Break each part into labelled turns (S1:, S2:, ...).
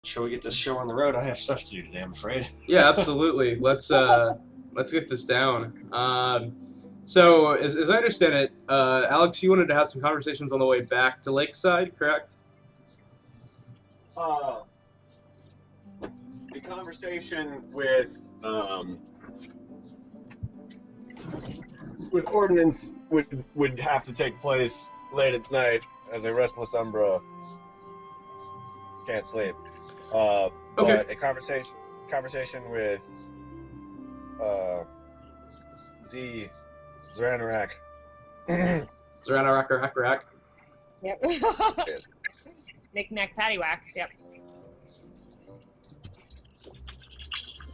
S1: Shall we get this show on the road? I have stuff to do today, I'm afraid.
S2: Yeah, absolutely. Let's get this down. So, as I understand it, Alex, you wanted to have some conversations on the way back to Lakeside, correct?
S3: The conversation with Ordnance would have to take place late at night, as a restless Umbra can't sleep.
S2: Okay.
S3: But a conversation with Zranarak.
S2: Zranarak.
S4: Yep. Knick-knack, paddywhack. Yep.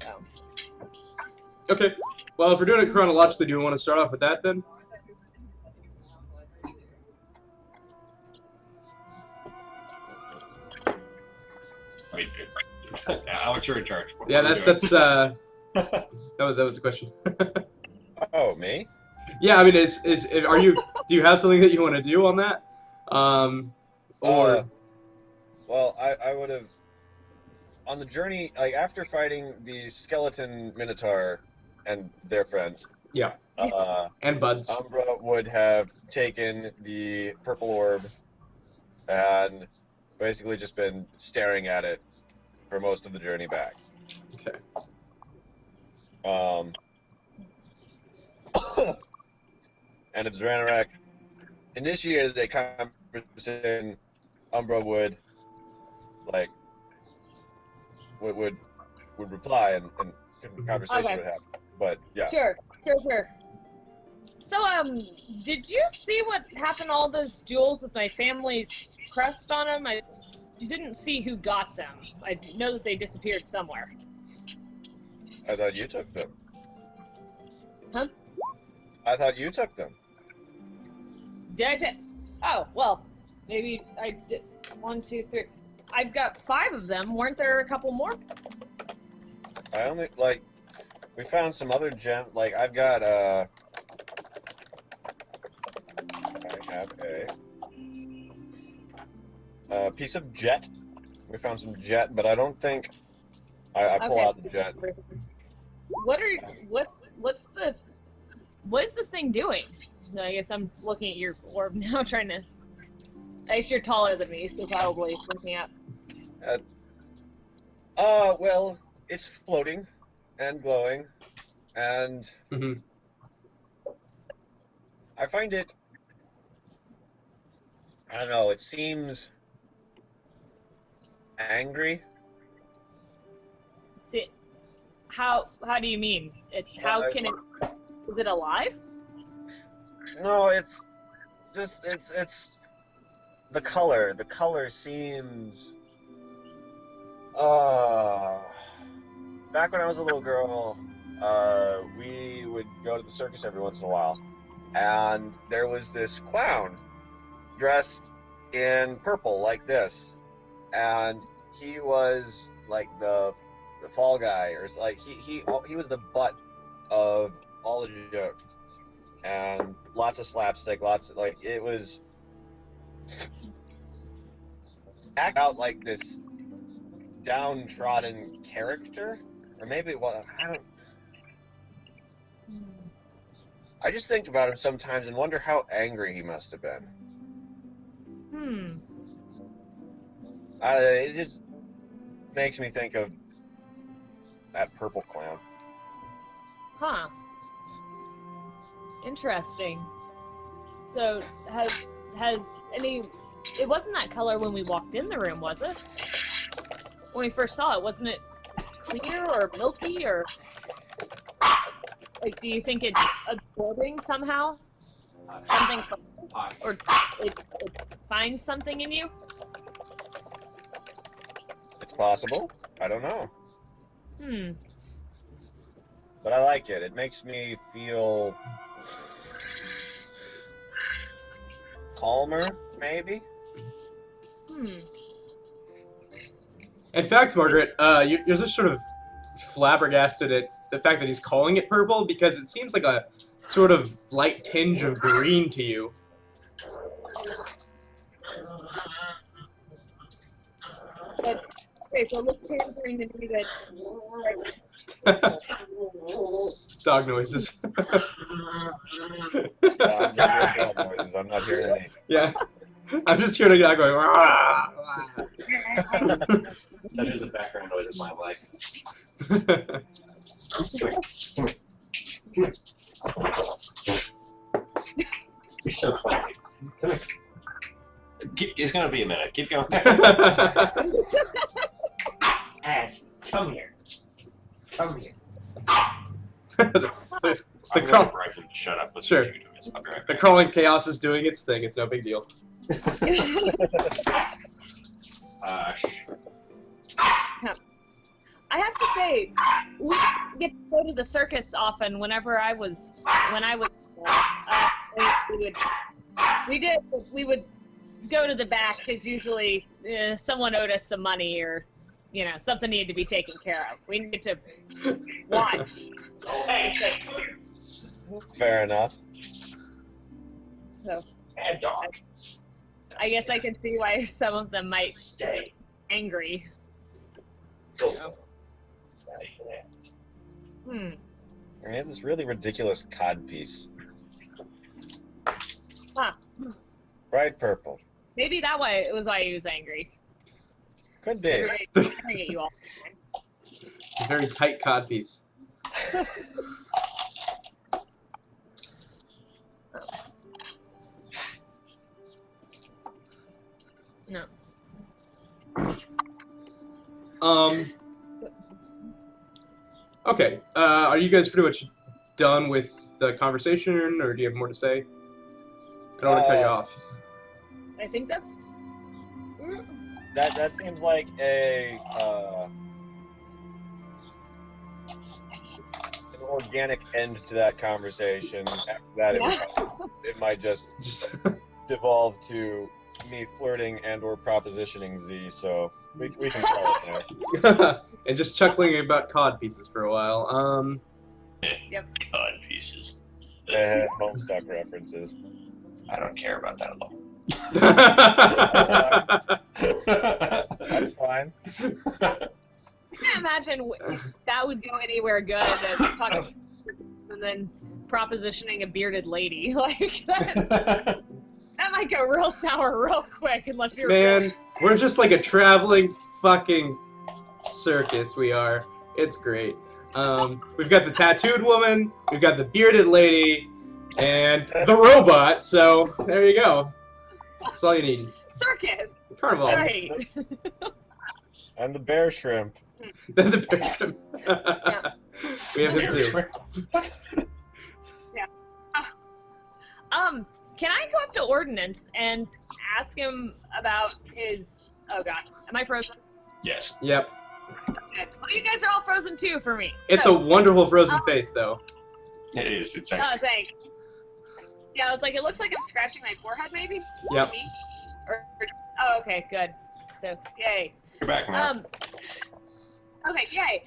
S4: So.
S2: Okay. Well, if we're doing it chronologically, do we want to start off with that then?
S1: Wait, Alex, you're in charge.
S2: Yeah, that's that was a question.
S3: Oh, me?
S2: Yeah, I mean, are you? Do you have something that you want to do on that? Or
S3: well, I would have on the journey, like after fighting the skeleton minotaur and their friends.
S2: Yeah. And buds.
S3: Umbra would have taken the purple orb and basically just been staring at it for most of the journey back.
S2: Okay.
S3: And if Zranarak initiated a conversation, Umbra would reply and conversation
S4: Okay.
S3: would happen. But yeah.
S4: Sure. So, did you see what happened to all those jewels with my family's crest on them? I didn't see who got them. I know that they disappeared somewhere.
S3: I thought you took them.
S4: Huh?
S3: I thought you took them.
S4: Did I take? Oh, well, maybe I did. 1, 2, 3. I've got 5 of them. Weren't there a couple more?
S3: I only, we found some other gem, I've got, I have a piece of jet. We found some jet, but I don't think I pull out the jet.
S4: What is this thing doing? I guess I'm looking at your orb now, trying to. I guess you're taller than me, so probably looking at.
S3: Well, it's floating and glowing, and I find it. I don't know. It seems angry.
S4: See, how do you mean? How can it? Is it alive?
S3: No, it's just it's the color. The color seems. Back when I was a little girl, we would go to the circus every once in a while, and there was this clown dressed in purple like this, and he was like the fall guy, or like he was the butt of all the jokes, and lots of slapstick, it was act out like this downtrodden character, or maybe it was, I just think about him sometimes and wonder how angry he must have been. It just makes me think of that purple clown.
S4: Huh. Interesting. So, has any... It wasn't that color when we walked in the room, was it? When we first saw it, wasn't it clear or milky, or... Like, do you think it's absorbing somehow? Something from it? Or it finds something in you?
S3: It's possible. I don't know. But I like it. It makes me feel calmer, maybe?
S2: In fact, Margaret, you're just sort of flabbergasted at the fact that he's calling it purple, because it seems like a sort of light tinge of green to you.
S4: Okay, so it looks pampering to me that.
S2: Dog noises.
S3: I'm not hearing dog noises. I'm not hearing any.
S2: Yeah. I'm just hearing a dog going. "Rah,
S1: That is the background noise of my life.
S2: rah."
S1: Come here. Come here. You're so funny. Come here. It's gonna be a minute. Keep going. Ass, come here. Come here.
S2: the,
S1: I'm
S2: crawl-
S1: gonna break him to shut up. Let's
S2: Sure.
S1: do this. I'll be right
S2: the
S1: back.
S2: crawling chaos is doing its thing. It's no big deal.
S4: I have to say, we get to go to the circus often. Whenever I was, we would go to the back because usually someone owed us some money or, something needed to be taken care of. We need to watch.
S3: Fair enough.
S4: So
S1: Bad dog.
S4: I guess I can see why some of them might
S1: Stay.
S4: angry.
S1: Go.
S3: We have this really ridiculous cod piece.
S4: Huh.
S3: Bright purple.
S4: Maybe that way it was why he was angry.
S3: Could be.
S4: Everybody's staring at you all.
S2: A very tight codpiece.
S4: No.
S2: Okay. Are you guys pretty much done with the conversation, or do you have more to say? I don't want to cut you off.
S4: I think that's.
S3: That seems like an organic end to that conversation. After that, it might just
S2: Just
S3: devolve to me flirting and/or propositioning Z. So we can call it there.
S2: and just chuckling about cod pieces for a while.
S1: Cod pieces.
S3: Homestuck references.
S1: I don't care about that at all.
S3: That's fine.
S4: I can't imagine that would go anywhere good as talking and then propositioning a bearded lady. Like that might go real sour real quick unless you're
S2: Man, we're just like a traveling fucking circus, we are. It's great. We've got the tattooed woman, we've got the bearded lady, and the robot, so there you go. That's all you need.
S4: circus.
S2: Carnival.
S4: Right.
S3: And the bear shrimp.
S2: Then the bishop. We have them too.
S4: Can I go up to Ordnance and ask him about his? Oh God, am I frozen?
S1: Yes.
S2: Yep.
S4: Okay. Well, you guys are all frozen too for me.
S2: It's a wonderful frozen face, though.
S1: It is. It's
S4: Oh,
S1: actually.
S4: thanks. Yeah, I was like, it looks like I'm scratching my forehead, maybe.
S2: Yep.
S4: Maybe? Oh, okay, good. So, yay.
S1: You're back now.
S4: Okay, yay.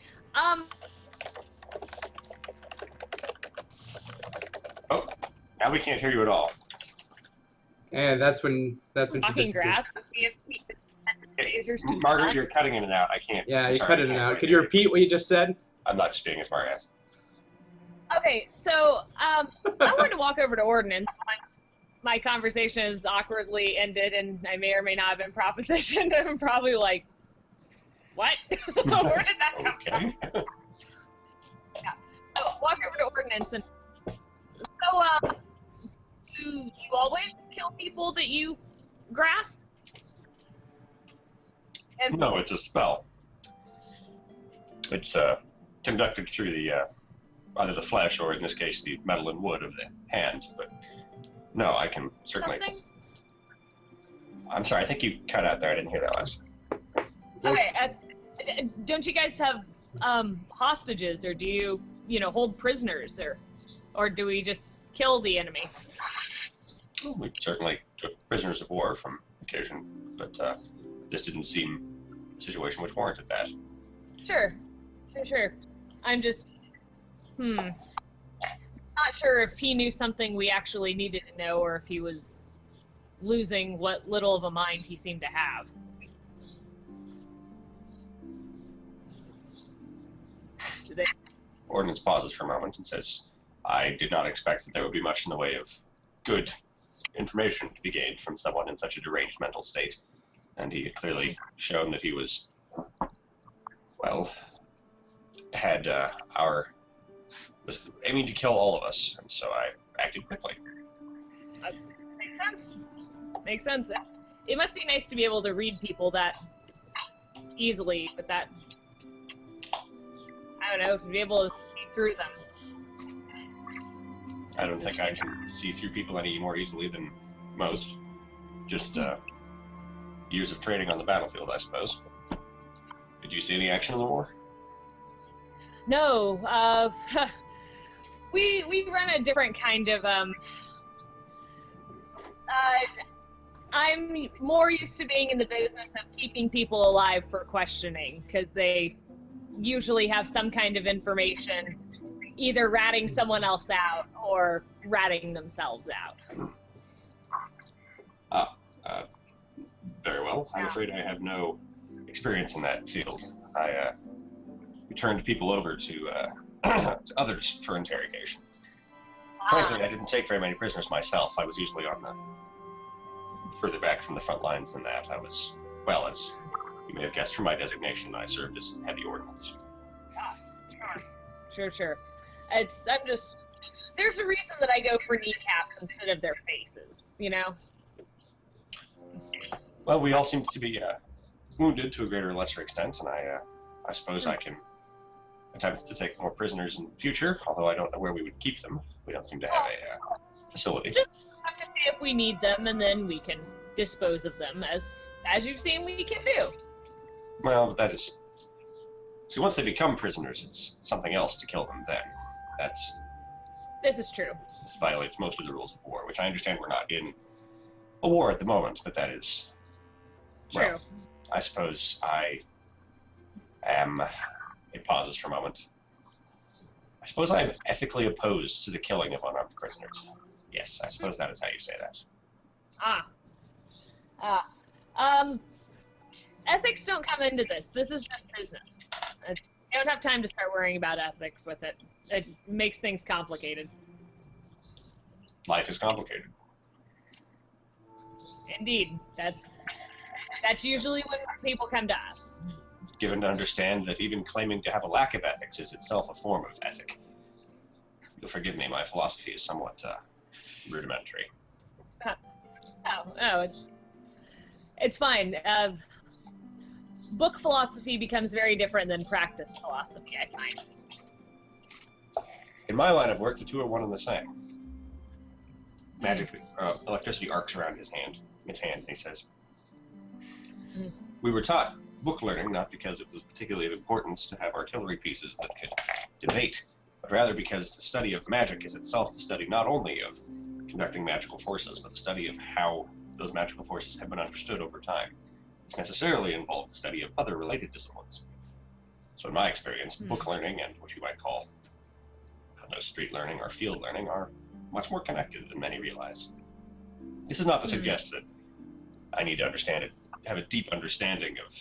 S1: Oh, now we can't hear you at all.
S2: And that's when she
S4: Talking
S2: disappears.
S4: grass. See if lasers do
S1: Margaret,
S4: that.
S1: you're cutting in and out. I can't.
S2: Yeah, you
S1: sorry,
S2: cut
S1: I
S2: it in and
S1: can't
S2: out. Could you repeat what you just said?
S1: I'm not just being a smart ass.
S4: Okay, so I wanted to walk over to Ordnance once my conversation is awkwardly ended, and I may or may not have been propositioned. I'm probably like, what? Where did that come from?
S1: Okay.
S4: Yeah. So walk over to Ordnance, and so do you always kill people that you grasp? And
S1: No, it's a spell. It's conducted through the either the flesh or, in this case, the metal and wood of the hand. But no, I can certainly.
S4: something?
S1: I'm sorry. I think you cut out there. I didn't hear that last.
S4: Okay, don't you guys have hostages, or do you, hold prisoners, or do we just kill the enemy?
S1: We certainly took prisoners of war from occasion, but this didn't seem a situation which warranted that.
S4: Sure. I'm just, not sure if he knew something we actually needed to know, or if he was losing what little of a mind he seemed to have.
S1: Ordnance pauses for a moment and says, I did not expect that there would be much in the way of good information to be gained from someone in such a deranged mental state. And he had clearly shown that he was, well, was aiming to kill all of us, and so I acted quickly.
S4: Makes sense. Makes sense. It must be nice to be able to read people that easily, but that, I don't know, to be able to see through them.
S1: I don't think I can see through people any more easily than most. Just years of training on the battlefield, I suppose. Did you see any action in the war?
S4: No, we run a different kind of, I'm more used to being in the business of keeping people alive for questioning, because they usually have some kind of information, either ratting someone else out or ratting themselves out.
S1: Very well. I'm afraid I have no experience in that field. We turned people over to others for interrogation. Frankly, I didn't take very many prisoners myself. I was usually on the further back from the front lines than that. I was, well, as you may have guessed from my designation, I served as heavy ordnance.
S4: Sure. There's a reason that I go for kneecaps instead of their faces, you know?
S1: Well, we all seem to be wounded to a greater or lesser extent, and I suppose I can attempt to take more prisoners in the future, although I don't know where we would keep them. We don't seem to have a facility.
S4: Just have to see if we need them, and then we can dispose of them, as you've seen we can do.
S1: Well, that is... See, once they become prisoners, it's something else to kill them then.
S4: This is true.
S1: This violates most of the rules of war, which I understand we're not in a war at the moment, but that is...
S4: True.
S1: Well, I suppose I am... It pauses for a moment. I suppose I am ethically opposed to the killing of unarmed prisoners. Yes, I suppose that is how you say that.
S4: Ethics don't come into this. This is just business. You don't have time to start worrying about ethics with it. It makes things complicated.
S1: Life is complicated.
S4: Indeed. That's usually when people come to us.
S1: Given to understand that even claiming to have a lack of ethics is itself a form of ethic. You'll forgive me, my philosophy is somewhat rudimentary.
S4: It's fine. Book philosophy becomes very different than practiced philosophy, I find.
S1: In my line of work, the two are one and the same. Magic, electricity arcs around his hand, and he says, We were taught book learning not because it was particularly of importance to have artillery pieces that could debate, but rather because the study of magic is itself the study not only of conducting magical forces, but the study of how those magical forces have been understood over time. It's necessarily involved the study of other related disciplines. So in my experience, book learning and what you might call, I don't know, street learning or field learning are much more connected than many realize. This is not to suggest that I need to understand it, have a deep understanding of,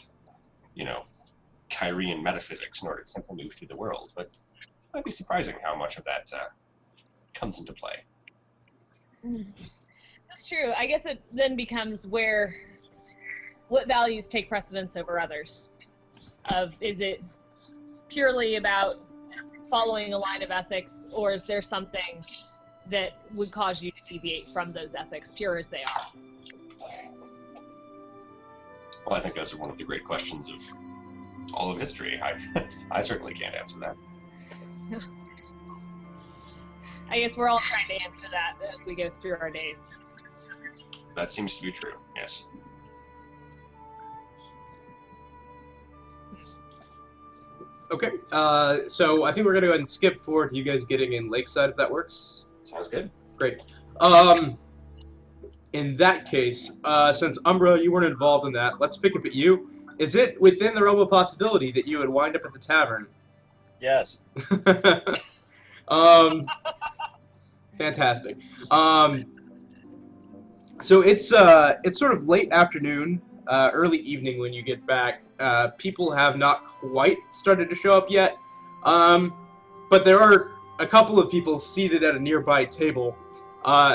S1: Kyrian metaphysics in order to simply move through the world, but it might be surprising how much of that comes into play.
S4: That's true. I guess it then becomes what values take precedence over others. Is it purely about following a line of ethics, or is there something that would cause you to deviate from those ethics, pure as they are?
S1: Well, I think those are one of the great questions of all of history. I certainly can't answer that.
S4: I guess we're all trying to answer that as we go through our days.
S1: That seems to be true, yes.
S2: Okay, so I think we're going to go ahead and skip forward to you guys getting in Lakeside, if that works.
S1: Sounds good.
S2: Great. In that case, since Umbra, you weren't involved in that, let's pick up at you. Is it within the realm of possibility that you would wind up at the tavern?
S3: Yes.
S2: Fantastic. So it's sort of late afternoon, early evening when you get back. People have not quite started to show up yet. But there are a couple of people seated at a nearby table.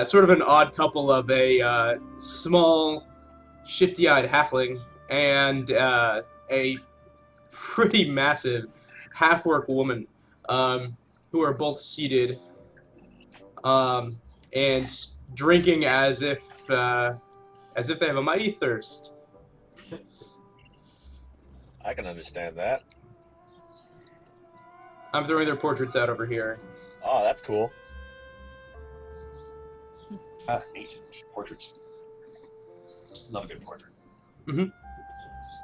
S2: Sort of an odd couple of a small, shifty-eyed halfling and a pretty massive half-orc woman, who are both seated and drinking as if they have a mighty thirst.
S3: I can understand that.
S2: I'm throwing their portraits out over here.
S3: Oh, that's cool.
S1: Neat. Portraits. Love a good portrait.
S2: Mm-hmm.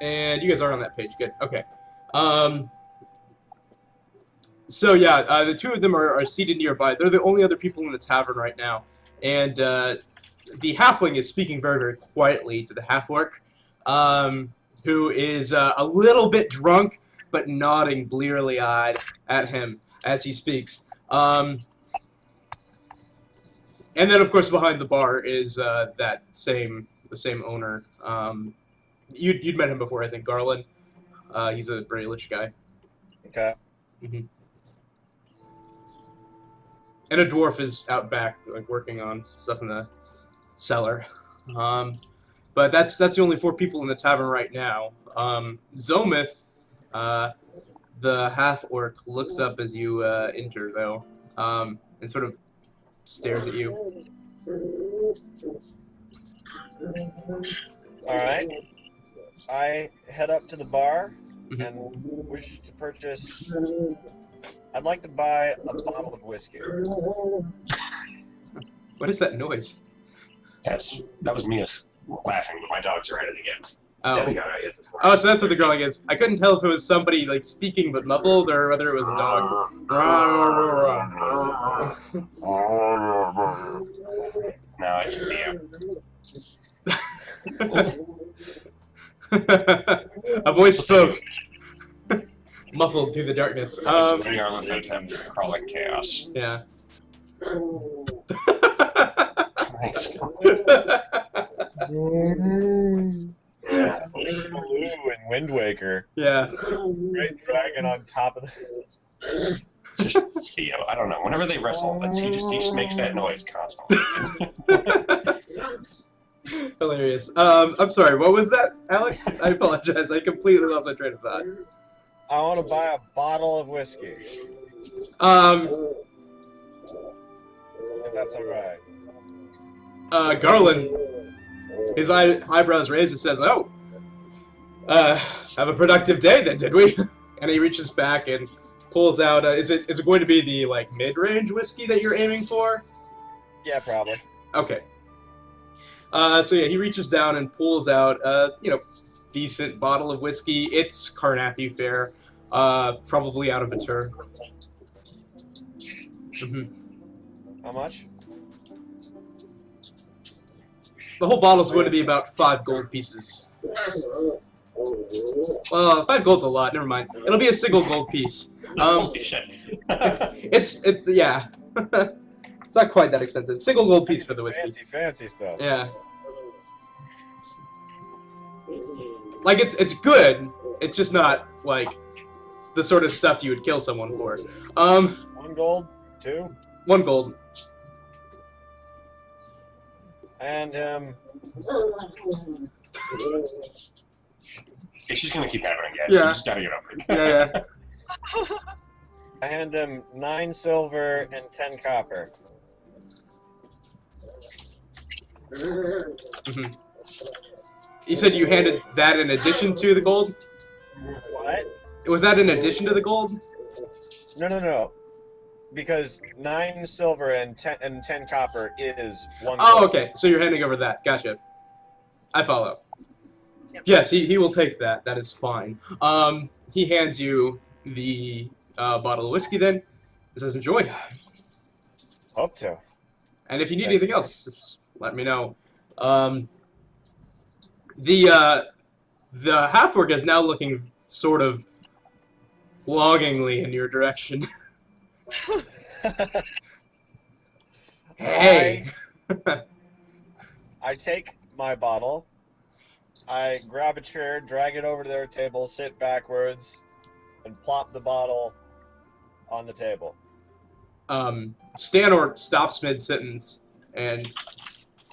S2: And you guys are on that page. Good. Okay. So yeah, the two of them are seated nearby. They're the only other people in the tavern right now. And the halfling is speaking very, very quietly to the half-orc, who is a little bit drunk, but nodding blearily eyed at him as he speaks. And then, of course, behind the bar is the same owner. You'd met him before, I think, Garland. He's a Brailish guy.
S3: Okay.
S2: Mm-hmm. And a dwarf is out back, like working on stuff in the cellar. But that's the only 4 people in the tavern right now. Zomith, the half-orc, looks up as you enter, though, and sort of stares at you.
S3: Alright. I head up to the bar
S2: Mm-hmm.
S3: and wish to purchase... I'd like to buy a bottle of whiskey.
S2: What is that noise?
S1: That was me laughing, but my dogs are at it again.
S2: Oh.
S1: Yeah, they got it at this point.
S2: Oh, so that's what the growling is. I couldn't tell if it was somebody like speaking but muffled or whether it was a dog.
S1: No, it's Theo.
S2: A voice spoke, muffled through the darkness.
S1: We are with them crawling chaos.
S2: Yeah.
S1: Thanks.
S3: Blue and Wind Waker.
S2: Yeah.
S3: Great dragon on top of the...
S1: It's just Theo. I don't know. Whenever they wrestle, he just makes that noise constantly.
S2: Hilarious. I'm sorry, what was that, Alex? I apologize. I completely lost my train of thought.
S3: I want to buy a bottle of whiskey. If that's alright.
S2: Garland, his eyebrows raised and says, "Oh, have a productive day then, did we?" And he reaches back and pulls out, is it going to be the, like, mid-range whiskey that you're aiming for?
S3: Yeah, probably.
S2: Okay. So yeah, he reaches down and pulls out, decent bottle of whiskey. It's Carnathi fare, probably out of a turn. Mm-hmm.
S3: How much?
S2: The whole bottle's going to be about 5 gold pieces. Well, 5 gold's a lot. Never mind. It'll be a single gold piece.
S1: Holy shit.
S2: It's yeah. It's not quite that expensive. Single gold piece for the whiskey.
S3: Fancy stuff.
S2: Yeah. Like it's good. It's just not like the sort of stuff you would kill someone for.
S3: 1 gold, 2,
S2: 1 gold.
S3: and
S1: It's just gonna keep happening, guys.
S2: Yeah.
S1: You just gotta get over it.
S2: Yeah.
S3: I hand him 9 silver and 10 copper.
S2: Mm-hmm. You said you handed that in addition to the gold?
S3: What?
S2: Was that in addition to the gold?
S3: No. Because 9 silver and 10 copper is 1
S2: Oh,
S3: gold.
S2: okay. So you're handing over that. Gotcha. I follow.
S4: Yep.
S2: Yes, he will take that. That is fine. He hands you the bottle of whiskey then. He says, "Enjoy.
S3: Hope to.
S2: And if you need
S3: Thank
S2: anything
S3: you.
S2: else, just let me know." The half-orc is now looking sort of longingly in your direction. Hey!
S3: I take my bottle, I grab a chair, drag it over to their table, sit backwards, and plop the bottle on the table.
S2: Stanor stops mid-sentence and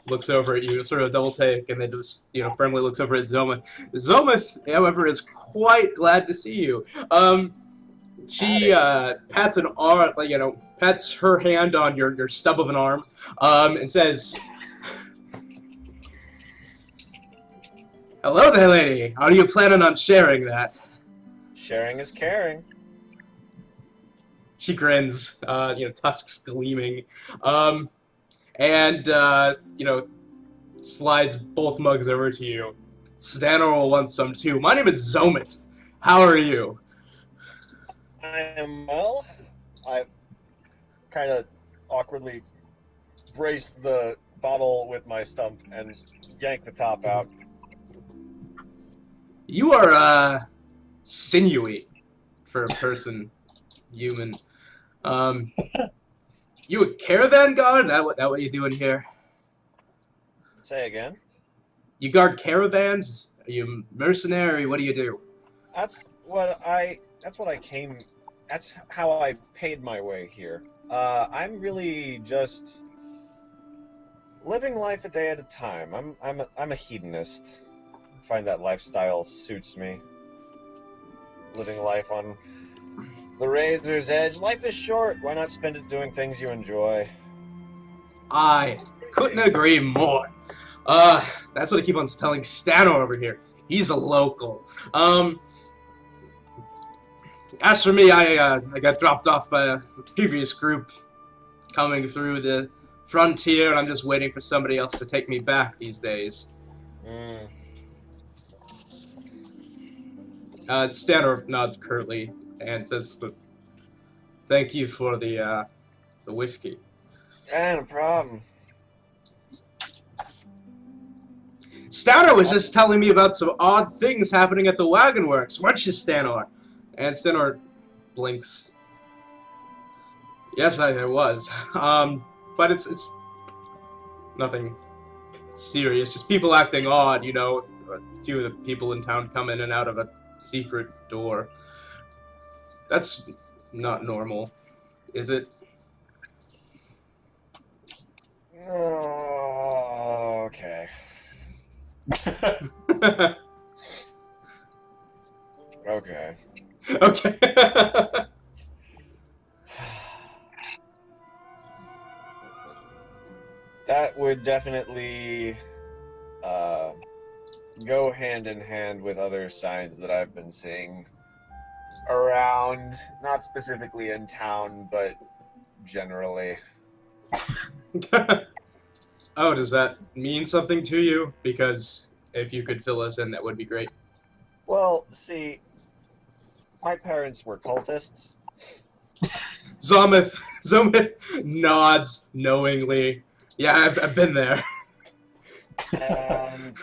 S2: looks over at you, sort of double take, and then just, firmly looks over at Zomith. Zomith, however, is quite glad to see you. She pats an arm, pats her hand on your stub of an arm, and says, "Hello there, lady. Are you planning on sharing that?"
S3: Sharing is caring.
S2: She grins, tusks gleaming, and slides both mugs over to you. Stanor will want some too. My name is Zomith. How are you?
S3: I am well. I kind of awkwardly brace the bottle with my stump and yank the top out.
S2: You are, sinewy for a person, human. You a caravan guard? That what you doing here?
S3: Say again?
S2: You guard caravans? Are you a mercenary? What do you do?
S3: That's how I paid my way here. I'm really just living life a day at a time. I'm a hedonist. I find that lifestyle suits me. Living life on the razor's edge. Life is short. Why not spend it doing things you enjoy?
S2: I couldn't agree more. That's what I keep on telling Stanor over here. He's a local. As for me, I got dropped off by a previous group coming through the frontier, and I'm just waiting for somebody else to take me back these days. Stanor nods curtly and says, "Thank you for the whiskey."
S3: No problem.
S2: Stanor was just telling me about some odd things happening at the wagon works, weren't you, Stanor? And Stanor blinks. Yes, I was. But it's nothing serious. Just people acting odd, A few of the people in town come in and out of a secret door. That's not normal, is it?
S3: Oh, okay. Okay.
S2: Okay.
S3: That would definitely go hand in hand with other signs that I've been seeing around, not specifically in town, but generally.
S2: Oh, does that mean something to you? Because if you could fill us in, that would be great.
S3: Well, see, my parents were cultists.
S2: Zomith nods knowingly. Yeah, I've been there.
S3: And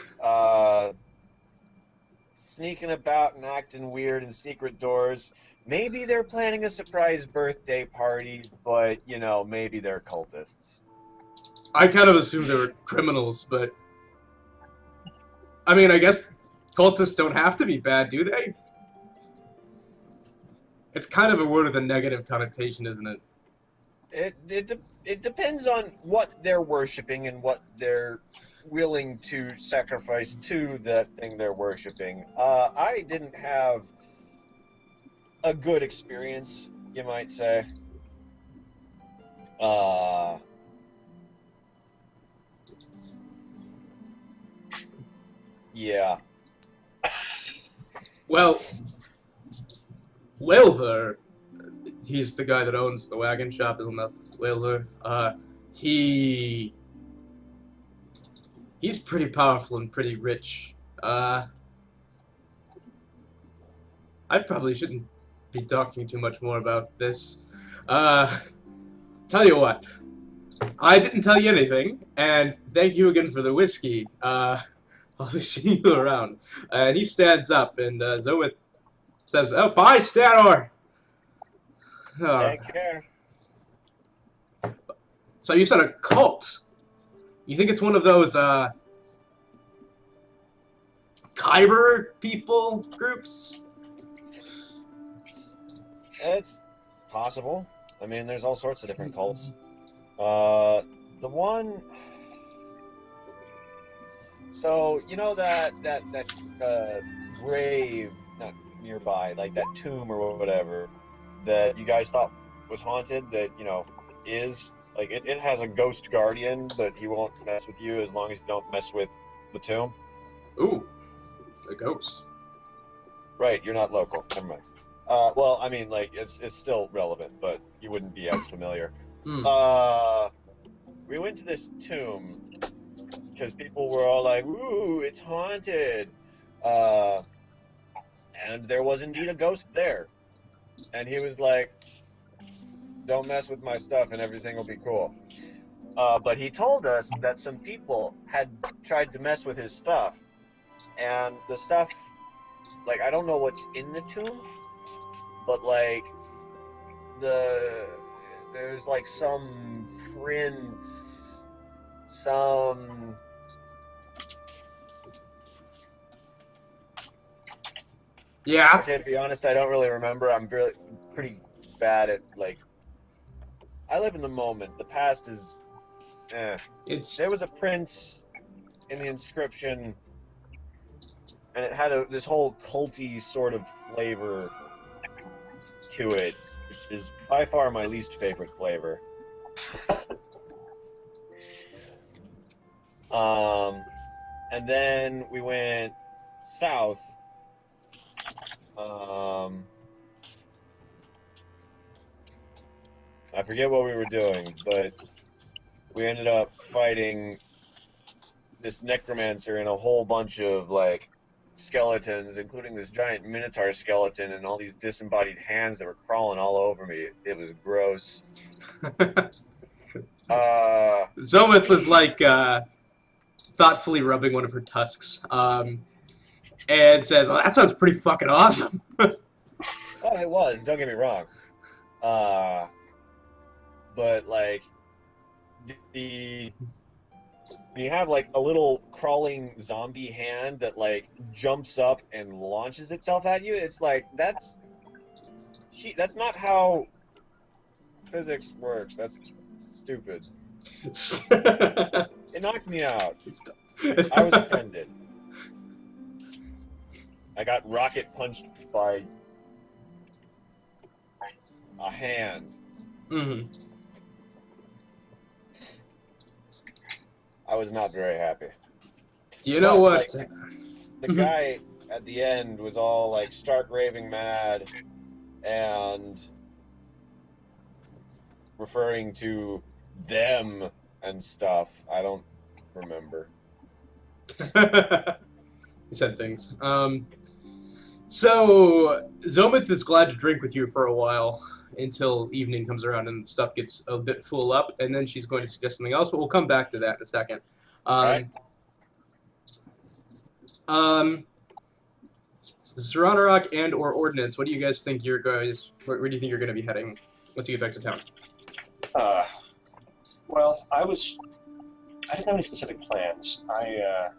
S3: sneaking about and acting weird in secret doors. Maybe they're planning a surprise birthday party, but, maybe they're cultists.
S2: I kind of assumed they were criminals, but... I mean, I guess cultists don't have to be bad, do they? It's kind of a word with a negative connotation, isn't it?
S3: It depends on what they're worshipping and what they're willing to sacrifice to that thing they're worshipping. I didn't have a good experience, you might say. Yeah.
S2: Well, Wilver, he's the guy that owns the wagon shop, isn't that Wilver? He's pretty powerful and pretty rich. I probably shouldn't be talking too much more about this. Tell you what, I didn't tell you anything, and thank you again for the whiskey. I'll be seeing you around. And he stands up, and Zomith says, "Oh, bye, Stanor!"
S3: Take care.
S2: So you said a cult. You think it's one of those, Kyber people groups?
S3: It's possible. I mean, there's all sorts of different cults. The one... So, you know that grave, not nearby, like that tomb or whatever, that you guys thought was haunted, that, you know, is... Like, it has a ghost guardian, but he won't mess with you as long as you don't mess with the tomb.
S2: Ooh, a ghost.
S3: Right, you're not local. Never mind. Well, I mean, like, it's still relevant, but you wouldn't be as familiar. We went to this tomb because people were all like, "Ooh, it's haunted," and there was indeed a ghost there, and he was like, "Don't mess with my stuff, and everything will be cool." But he told us that some people had tried to mess with his stuff, and the stuff, like, I don't know what's in the tomb, but, like, there's, like, some prints, some...
S2: Yeah.
S3: Okay, to be honest, I don't really remember. I'm really pretty bad at, like... I live in the moment. The past is... There was a prince in the inscription, and it had this whole culty sort of flavor to it, which is by far my least favorite flavor. And then we went south. I forget what we were doing, but we ended up fighting this necromancer and a whole bunch of, like, skeletons, including this giant minotaur skeleton and all these disembodied hands that were crawling all over me. It was gross.
S2: Zomith was, like, thoughtfully rubbing one of her tusks, and says, "Well, that sounds pretty fucking awesome."
S3: Oh, it was, don't get me wrong. But, like, you have, like, a little crawling zombie hand that, like, jumps up and launches itself at you. It's like, that's not how physics works. That's stupid. It knocked me out. I was offended. I got rocket punched by a hand.
S2: Mm-hmm.
S3: I was not very happy.
S2: Do you know what?
S3: Like, the guy at the end was all, like, stark raving mad and referring to them and stuff. I don't remember.
S2: He said things. So Zomith is glad to drink with you for a while until evening comes around and stuff gets a bit full up, and then she's going to suggest something else, but we'll come back to that in a second.
S3: Right.
S2: Zranarak and or Ordnance, what do you guys think where do you think you're going to be heading once you get back to town?
S1: Well, I didn't have any specific plans. I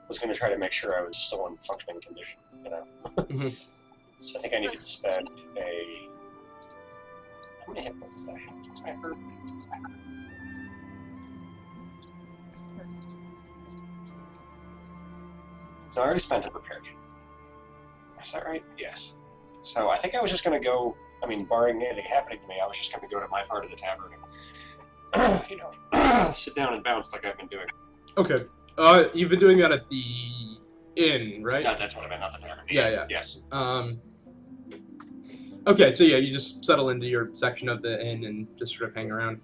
S1: was going to try to make sure I was still in functioning condition, you know?
S2: Mm-hmm.
S1: So I think I needed to spend how many hit points did I have? I heard... No, I already spent a repair kit. Is that right? Yes. So I think I was just going to go, I mean, barring anything happening to me, I was just going to go to my part of the tavern and, you know, sit down and bounce like I've been doing.
S2: Okay. You've been doing that at the inn, right?
S1: No, that's what I meant, not the tavern.
S2: Yeah.
S1: Yes.
S2: Okay, so yeah, you just settle into your section of the inn and just sort of hang around.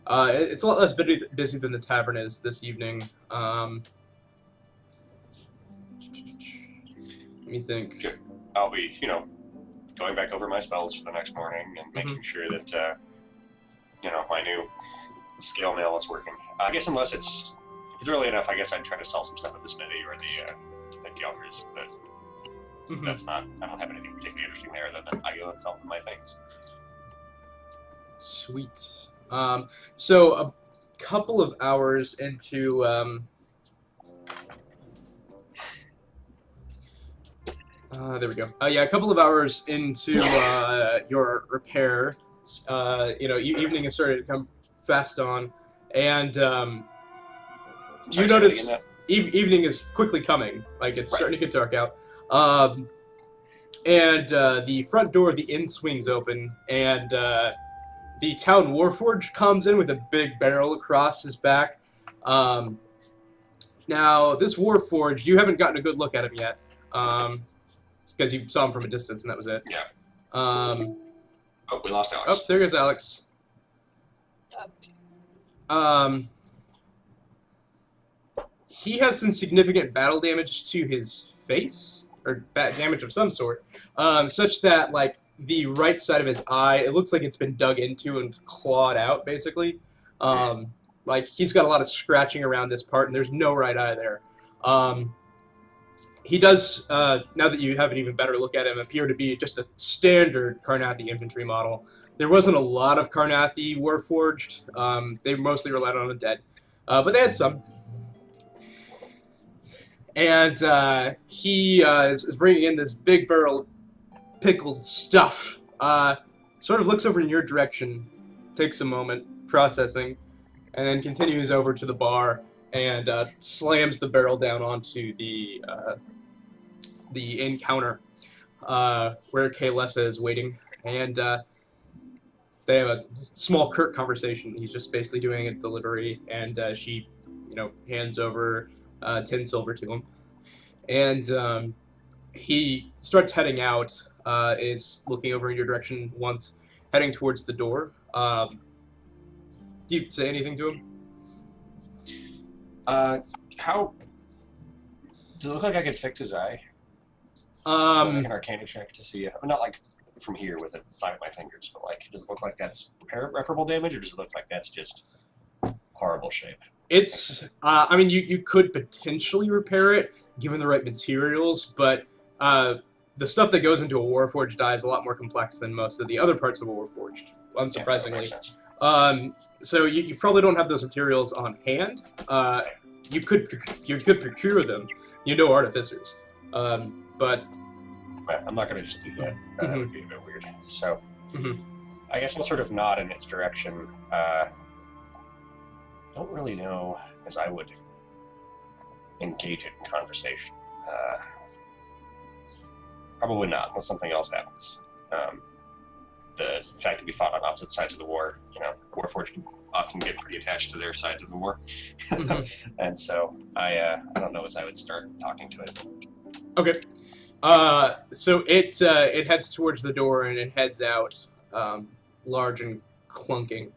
S2: It's a lot less busy than the tavern is this evening. Let me think.
S1: Sure. I'll be, you know, going back over my spells for the next morning and making sure that, you know, my new scale mail is working. I guess unless it's early enough, I guess I'd try to sell some stuff at the smithy or the Gjalkers, but that's not, I don't have anything particularly interesting there other than I go and sell some of my things.
S2: Sweet. So a couple of hours into There we go. Yeah, a couple of hours into your repair, evening is starting to come fast on, and you notice evening is quickly coming. Like, it's starting to get dark out. And the front door of the inn swings open, and the town Warforged comes in with a big barrel across his back. Now, this Warforged, you haven't gotten a good look at him yet. Because you saw him from a distance, and that was it.
S1: Yeah.
S2: Oh,
S1: we lost Alex.
S2: Oh, there goes Alex. He has some significant battle damage to his face, or damage of some sort, such that, like, the right side of his eye, it looks like it's been dug into and clawed out, basically. Like, he's got a lot of scratching around this part, and there's no right eye there. He does, now that you have an even better look at him, appear to be just a standard Karnathi infantry model. There wasn't a lot of Karnathi Warforged. They mostly relied on undead. But they had some. And he is bringing in this big barrel of pickled stuff. Sort of looks over in your direction, takes a moment, processing, and then continues over to the bar and slams the barrel down onto the inn counter where Kaylessa is waiting. And they have a small curt conversation. He's just basically doing a delivery, and she, hands over 10 silver to him. And he starts heading out, is looking over in your direction once, heading towards the door. Do you say anything to him?
S1: How... Does it look like I could fix his eye? Like an Arcana check to see... not like from here with it five of my fingers, but like, does it look like that's reparable damage, or does it look like that's just horrible shape?
S2: It's... I mean, you could potentially repair it, given the right materials, but the stuff that goes into a Warforged die is a lot more complex than most of the other parts of a Warforged, unsurprisingly.
S1: Yeah,
S2: so you probably don't have those materials on hand. You could procure them. Artificers. But
S1: I'm not going to just do that. That would be a bit weird. So I guess I'll sort of nod in its direction. Don't really know as I would engage it in conversation. Probably not, unless something else happens. The fact that we fought on opposite sides of the war, Warforged often get pretty attached to their sides of the war. And so I don't know as I would start talking to it.
S2: Okay. So it heads towards the door and it heads out, large and clunking.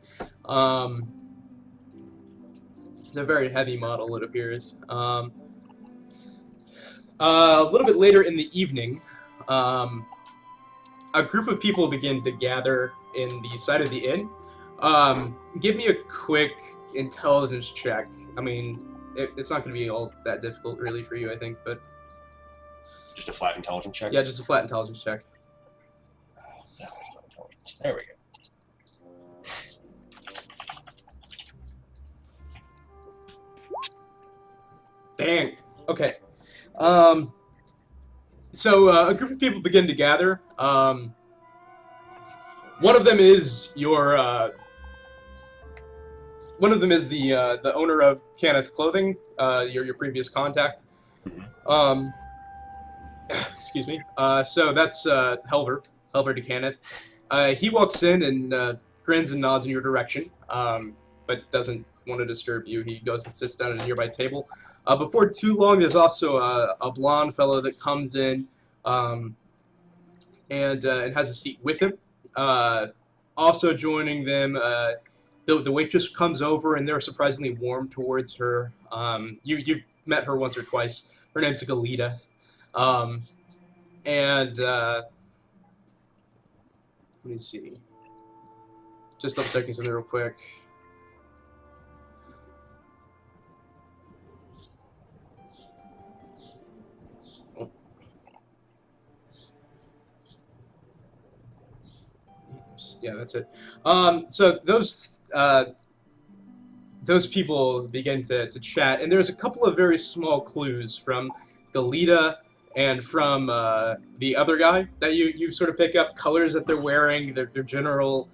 S2: It's a very heavy model, it appears. A little bit later in the evening, a group of people begin to gather in the side of the inn. Give me a quick intelligence check. I mean, it's not going to be all that difficult, really, for you, I think, but...
S1: Just a flat intelligence check?
S2: Yeah, just a flat intelligence check.
S1: That was my intelligence. There we go.
S2: Dang. Okay. So a group of people begin to gather. One of them is your. One of them is the owner of Kenneth Clothing, your previous contact. Excuse me. So that's Helver to Kenneth. He walks in and grins and nods in your direction, but doesn't want to disturb you. He goes and sits down at a nearby table. Before too long, there's also a blonde fellow that comes in and has a seat with him. Also joining them, the waitress comes over, and they're surprisingly warm towards her. You've met her once or twice. Her name's Galita. Let me see. Just double checking something real quick. Yeah, that's it. So those people begin to chat, and there's a couple of very small clues from Galita and from the other guy that you sort of pick up colors that they're wearing, their general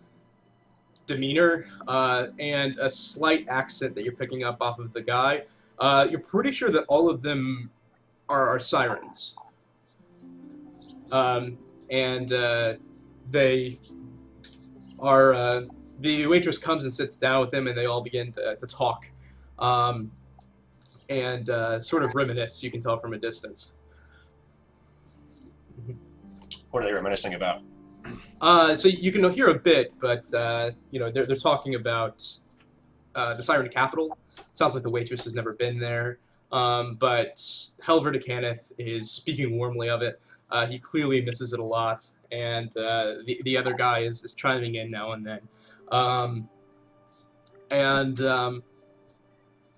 S2: demeanor, and a slight accent that you're picking up off of the guy. You're pretty sure that all of them are sirens. And they are... the waitress comes and sits down with them, and they all begin to talk. And sort of reminisce, you can tell from a distance.
S1: What are they reminiscing about?
S2: So you can hear a bit, but they're talking about the Siren Capital. Sounds like the waitress has never been there, but Helver de Cannith is speaking warmly of it. He clearly misses it a lot, and the other guy is chiming in now and then,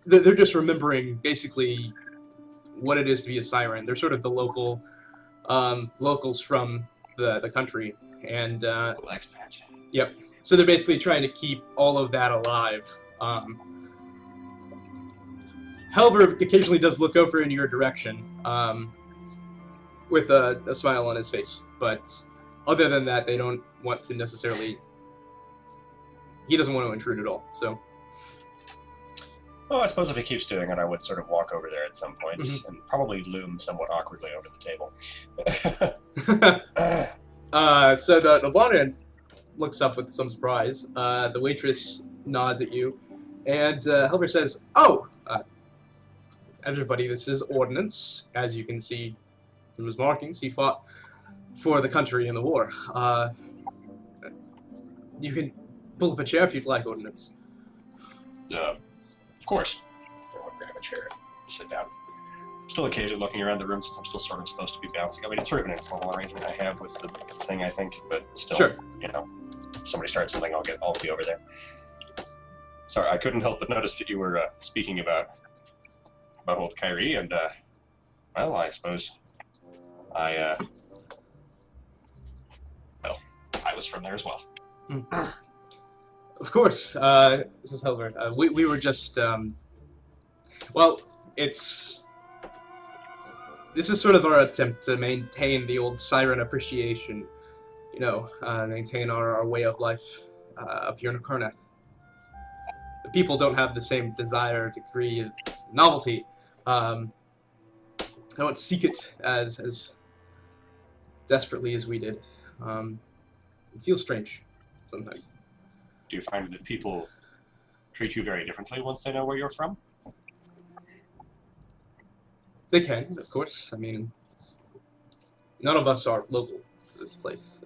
S2: they're just remembering basically what it is to be a siren. They're sort of the locals from the country, and yep. So they're basically trying to keep all of that alive. Helver occasionally does look over in your direction, with a smile on his face, but other than that, they don't want to necessarily... He doesn't want to intrude at all, so...
S1: Well, I suppose if he keeps doing it, I would sort of walk over there at some point, and probably loom somewhat awkwardly over the table.
S2: So the blonde looks up with some surprise. The waitress nods at you, and Helver says, "Oh, everybody, this is Ordnance. As you can see from his markings, he fought for the country in the war. You can pull up a chair if you'd like, Ordnance."
S1: Of course. I'll grab a chair and sit down. Still occasionally looking around the room since I'm still sort of supposed to be bouncing. I mean, it's sort of an informal arrangement I have with the thing, I think, but still,
S2: sure.
S1: If somebody starts something, I'll be over there. Sorry, I couldn't help but notice that you were speaking about old Kyrie, and, well, I suppose I was from there as well.
S2: Of course, this is Helver. We were just, well, this is sort of our attempt to maintain the old siren appreciation, maintain our way of life up here in Karnath. The people don't have the same degree of novelty. I don't seek it as desperately as we did. It feels strange sometimes.
S1: Do you find that people treat you very differently once they know where you're from?
S2: They can, of course. I mean, none of us are local to this place.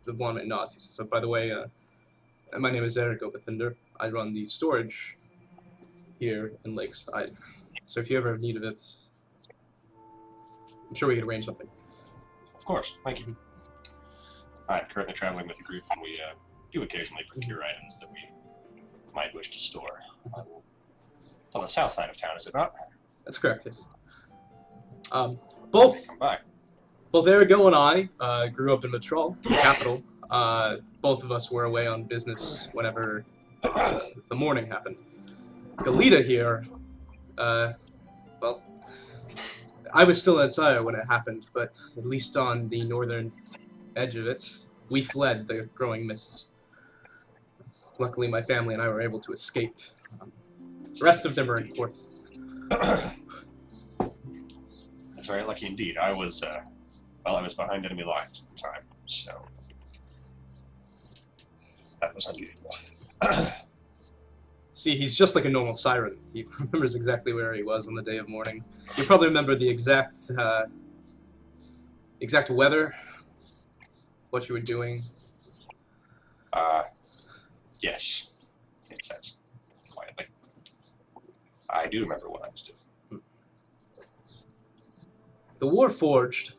S2: The blonde man nods. He says, "So, by the way, my name is Eric Oberthinder. I run the storage here in Lakeside. So if you ever have need of it, I'm sure we could arrange something."
S1: Of course. Thank you. I'm currently traveling with a group, and we do occasionally procure items that we might wish to store. It's on the south side of town, is it not?
S2: That's correct, yes. Both Erigo and I grew up in Montreal, the capital. Both of us were away on business whenever the morning happened. Galita here, well, I was still at Sire when it happened, but at least on the northern edge of it, we fled the growing mists. Luckily, my family and I were able to escape. The rest of them are in Korth.
S1: That's very lucky indeed. I was behind enemy lines at the time, so that was unusual.
S2: See, he's just like a normal siren. He remembers exactly where he was on the day of mourning. You probably remember the exact weather, what you were doing.
S1: Yes, it says quietly. I do remember what I was doing.
S2: The Warforged,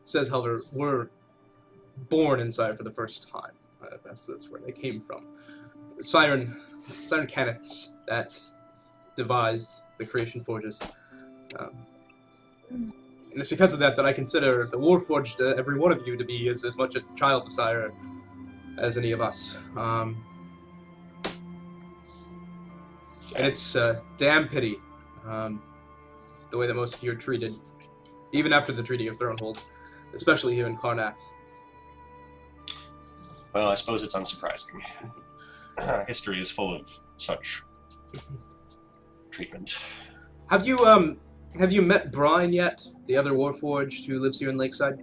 S2: says Helver, were born inside for the first time. That's where they came from. Siren Canniths that devised the creation forges. And it's because of that I consider the Warforged, every one of you, to be as much a child of Sire as any of us. And it's damn pity, the way that most of you are treated. even after the Treaty of Thronehold, especially here in Karnath.
S1: Well, I suppose it's unsurprising. History is full of such treatment.
S2: Have you met Brian yet? The other Warforged who lives here in Lakeside?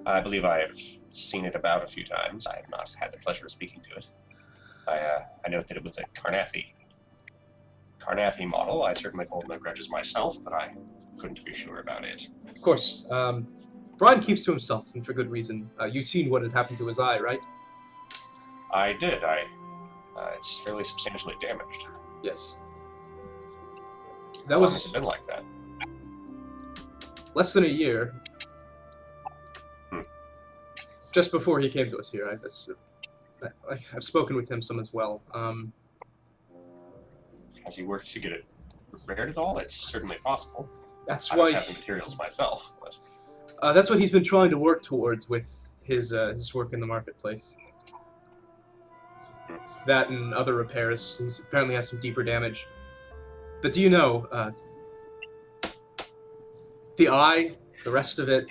S1: I believe I have seen it about a few times. I have not had the pleasure of speaking to it. I note that it was a Karnathi model. I certainly hold no grudges myself, but I couldn't be sure about it.
S2: Of course. Brian keeps to himself, and for good reason. You've seen what had happened to his eye, right?
S1: I did. It's fairly substantially damaged.
S2: Yes.
S1: How
S2: That
S1: long has
S2: was
S1: it been like that?
S2: less than a year.
S1: Hmm.
S2: Just before he came to us here. I've spoken with him some as well.
S1: Has he worked to get it repaired at all? It's certainly possible.
S2: That's
S1: I
S2: why
S1: don't have the materials myself, but
S2: that's what he's been trying to work towards with his work in the marketplace. That and other repairs. He apparently has some deeper damage. But do you know, the eye, the rest of it,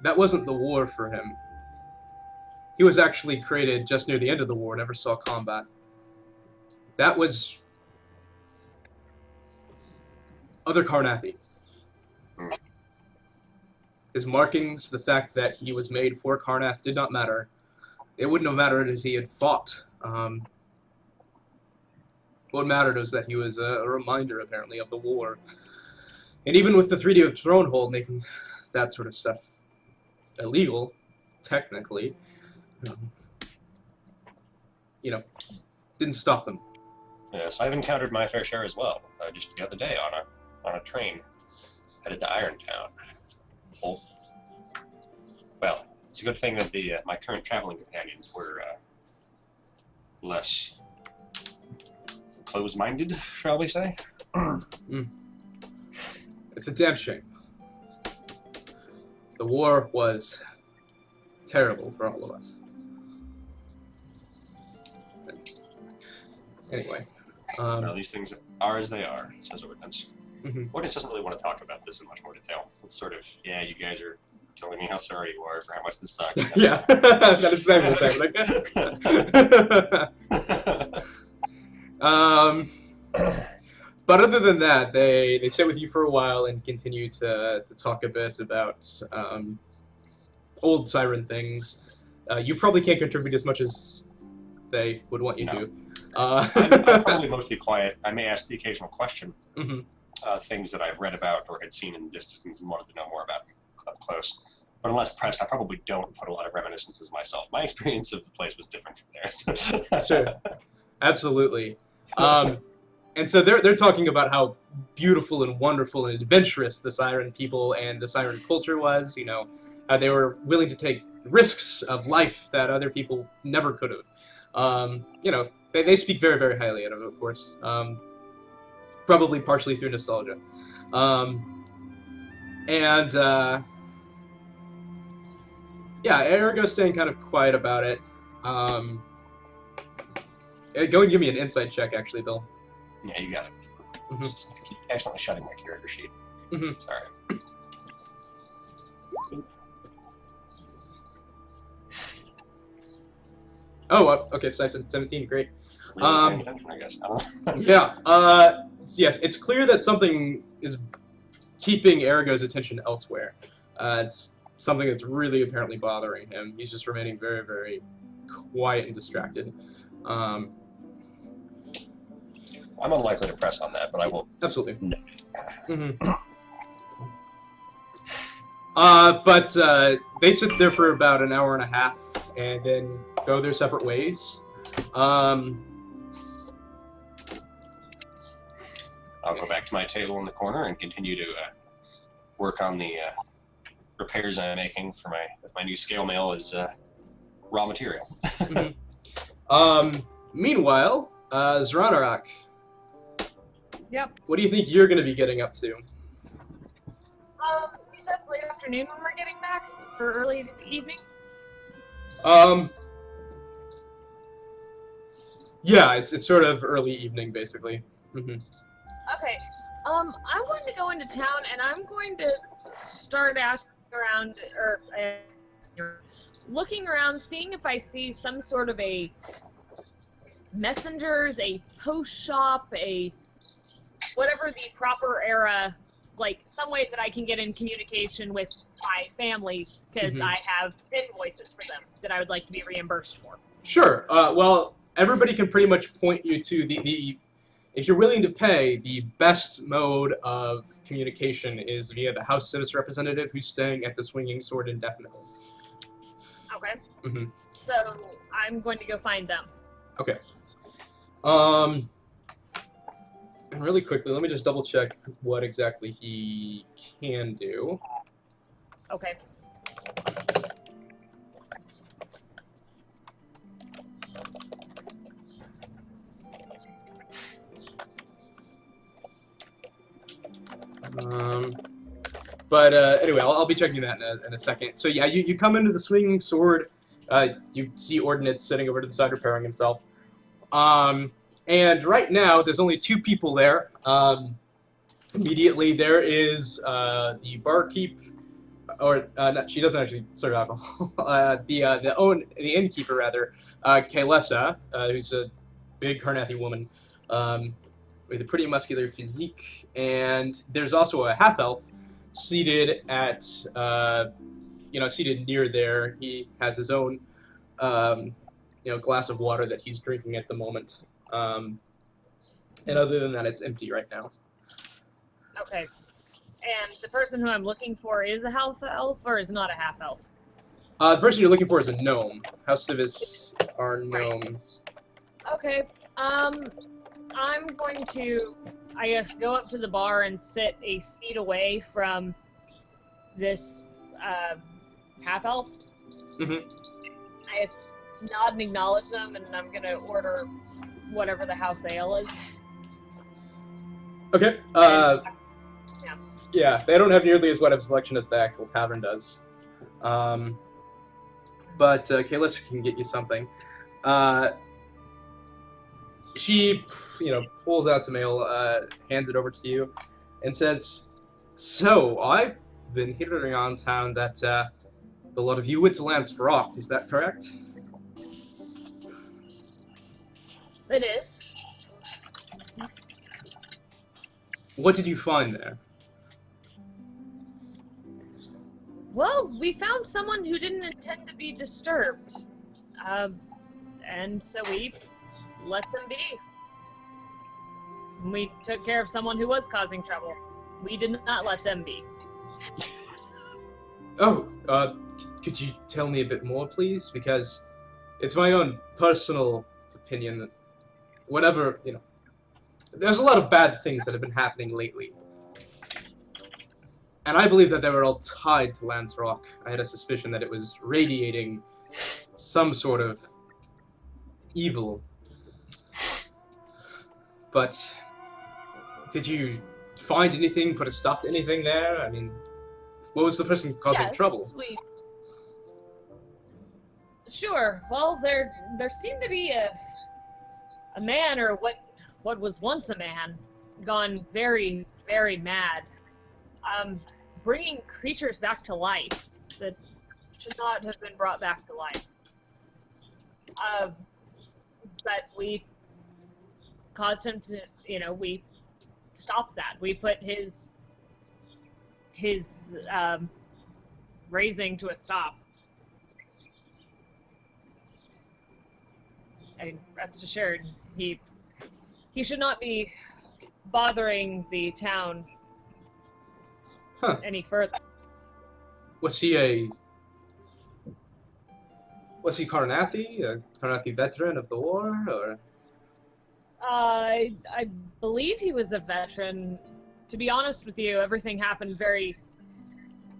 S2: that wasn't the war for him. He was actually created just near the end of the war, never saw combat. That was other Karnathi. His markings, the fact that he was made for Karnath did not matter. It wouldn't have mattered if he had fought. What mattered was that he was a reminder, apparently, of the war. And even with the Treaty of Thronehold making that sort of stuff illegal, technically, didn't stop them.
S1: yes, I've encountered my fair share as well. Just the other day on a train headed to Irontown. Well, it's a good thing that my current traveling companions were less close-minded, shall we say?
S2: It's a damn shame. The war was terrible for all of us. Anyway.
S1: Well, these things are as they are, says Ordnance.
S2: Mhm.
S1: Ordnance doesn't really want to talk about this in much more detail. It's sort of, yeah, you guys are telling me how sorry you are for how much this sucks.
S2: Yeah, that is exactly what's happening. But other than that, they sit with you for a while and continue to talk a bit about old Siren things. You probably can't contribute as much as they would want you to.
S1: I'm probably mostly quiet. I may ask the occasional question.
S2: Mm-hmm.
S1: Things that I've read about or had seen in the distance and wanted to know more about up close. But unless pressed, I probably don't put a lot of reminiscences myself. My experience of the place was different from theirs.
S2: Sure, absolutely. And so they're talking about how beautiful and wonderful and adventurous the Siren people and the Siren culture was. How they were willing to take risks of life that other people never could have. They speak very, very highly of it, of course. Probably partially through nostalgia. Erigo's staying kind of quiet about it. Go and give me an insight check, actually, Bill.
S1: Yeah, you got it.
S2: Mm-hmm.
S1: Just keep accidentally shutting my character sheet.
S2: Mm-hmm.
S1: Sorry.
S2: Oh, okay, so I said 17, great.
S1: Really paying attention, I guess. I don't know.
S2: Yeah, yes, it's clear that something is keeping Erigo's attention elsewhere. It's something that's really apparently bothering him. He's just remaining very, very quiet and distracted.
S1: I'm unlikely to press on that, but I will.
S2: Absolutely.
S1: No.
S2: Mm-hmm. But they sit there for about an hour and a half and then go their separate ways.
S1: I'll go back to my table in the corner and continue to work on the repairs I'm making for with my new scale mail as raw material.
S2: Mm-hmm. Meanwhile, Zranarak.
S4: Yep.
S2: What do you think you're going to be getting up to?
S4: You said it's late afternoon when we're getting back, or early evening?
S2: Yeah, it's sort of early evening, basically. Mm-hmm.
S4: Okay. I'm going to go into town, and I'm going to start asking around, or looking around, seeing if I see some sort of a messengers, a post shop, a whatever the proper era, like some way that I can get in communication with my family, because I have invoices for them that I would like to be reimbursed for.
S2: Sure. Well, everybody can pretty much point you to the if you're willing to pay, the best mode of communication is via the House Citizen Representative who's staying at the Swinging Sword indefinitely.
S4: Okay.
S2: Mm-hmm.
S4: So I'm going to go find them.
S2: Okay. And really quickly, let me just double check what exactly he can do.
S4: Okay.
S2: But anyway, I'll be checking that in a second. So yeah, you come into the Swinging Sword. You see Ordnance sitting over to the side repairing himself. And right now, there's only 2 people there. Immediately, there is the barkeep, or she doesn't actually serve alcohol. The innkeeper rather, Kaylessa, who's a big Karnathi woman with a pretty muscular physique, and there's also a half-elf seated at seated near there. He has his own glass of water that he's drinking at the moment. And other than that, it's empty right now.
S4: Okay. And the person who I'm looking for is a half-elf or is not a half-elf?
S2: The person you're looking for is a gnome. House Civis are gnomes.
S4: Okay. I'm going to, I guess, go up to the bar and sit a seat away from this half-elf.
S2: Mm-hmm.
S4: I just nod and acknowledge them, and I'm going to order whatever the house ale is.
S2: Okay. Yeah, they don't have nearly as wide of a selection as the actual tavern does. But Kaylissa can get you something. She, pulls out some ale, hands it over to you, and says, "So, I've been hearing around town that a lot of you went to Zranarak, is that correct?"
S4: It is.
S2: What did you find there?
S4: Well, we found someone who didn't intend to be disturbed. And so we let them be. We took care of someone who was causing trouble. We did not let them be.
S2: Oh, could you tell me a bit more, please? Because it's my own personal opinion that whatever, there's a lot of bad things that have been happening lately. And I believe that they were all tied to Zranarak. I had a suspicion that it was radiating some sort of evil. But did you find anything, put a stop to anything there? I mean, what was the person causing trouble?
S4: Sure. Well, there seemed to be a man, or what was once a man, gone very, very mad. Bringing creatures back to life that should not have been brought back to life. But we caused him to, we stopped that. We put his raising to a stop. And rest assured, he should not be bothering the town any further.
S2: Was he Karnathi? A Karnathi veteran of the war, or?
S4: I believe he was a veteran. To be honest with you, everything happened very,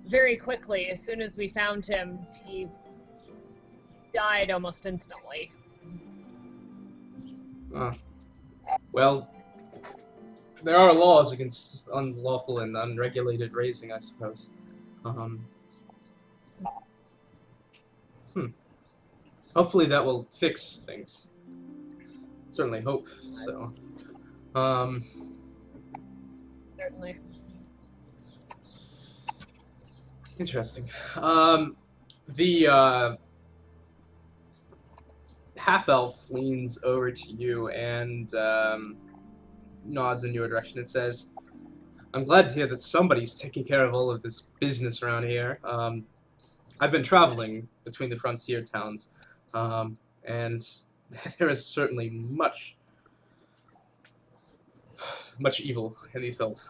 S4: very quickly. As soon as we found him, he died almost instantly.
S2: Well, there are laws against unlawful and unregulated raising, I suppose. Hopefully that will fix things. Certainly hope so.
S4: Certainly.
S2: Interesting. The half-elf leans over to you and nods in your direction and says, I'm glad to hear that somebody's taking care of all of this business around here. I've been traveling between the frontier towns, and there is certainly much evil in these hills.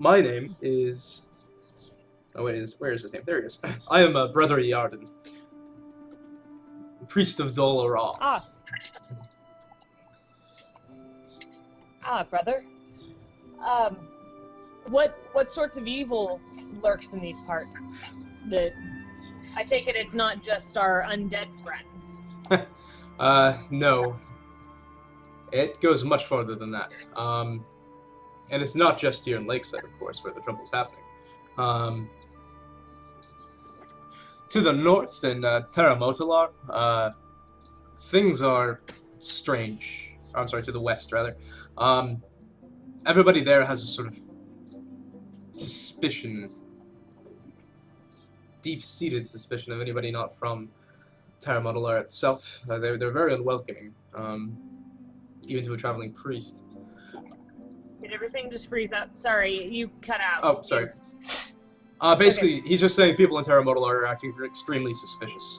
S2: My name is... Oh, where is his name? There he is. I am Brother Yarden, priest of Dol-Ra.
S4: Brother. What sorts of evil lurks in these parts? I take it it's not just our undead friends.
S2: No. It goes much farther than that. And it's not just here in Lakeside, of course, where the trouble's happening. To the north in Terra Motalar, things are strange. I'm sorry, to the west, rather. Everybody there has a sort of suspicion, deep-seated suspicion of anybody not from Terra Motalar itself. They're very unwelcoming, even to a traveling priest.
S4: Did everything just freeze up? Sorry, you cut out.
S2: Oh, sorry. Basically, he's just saying people in Terra Motalar are acting extremely suspicious.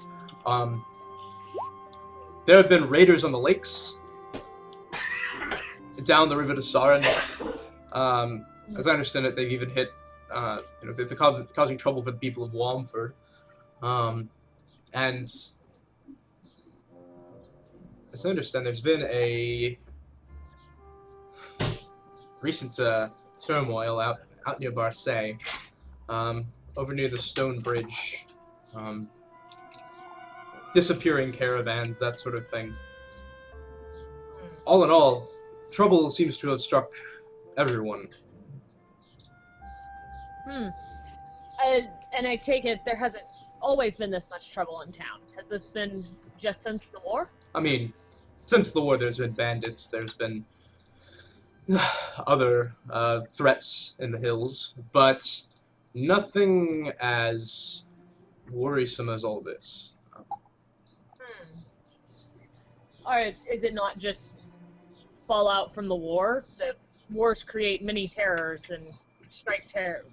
S2: There have been raiders on the lakes, down the river to Sarin. As I understand it, they've even hit, they've been causing trouble for the people of Warforged. And as I understand, there's been a recent turmoil out near Marseille, over near the Stone Bridge, disappearing caravans, that sort of thing. All in all, trouble seems to have struck everyone.
S4: And I take it there hasn't always been this much trouble in town. Has this been just since the war?
S2: I mean, since the war, there's been bandits, there's been other threats in the hills, but nothing as worrisome as all this.
S4: Alright, is it not just fallout from the war? The wars create many terrors and strike fear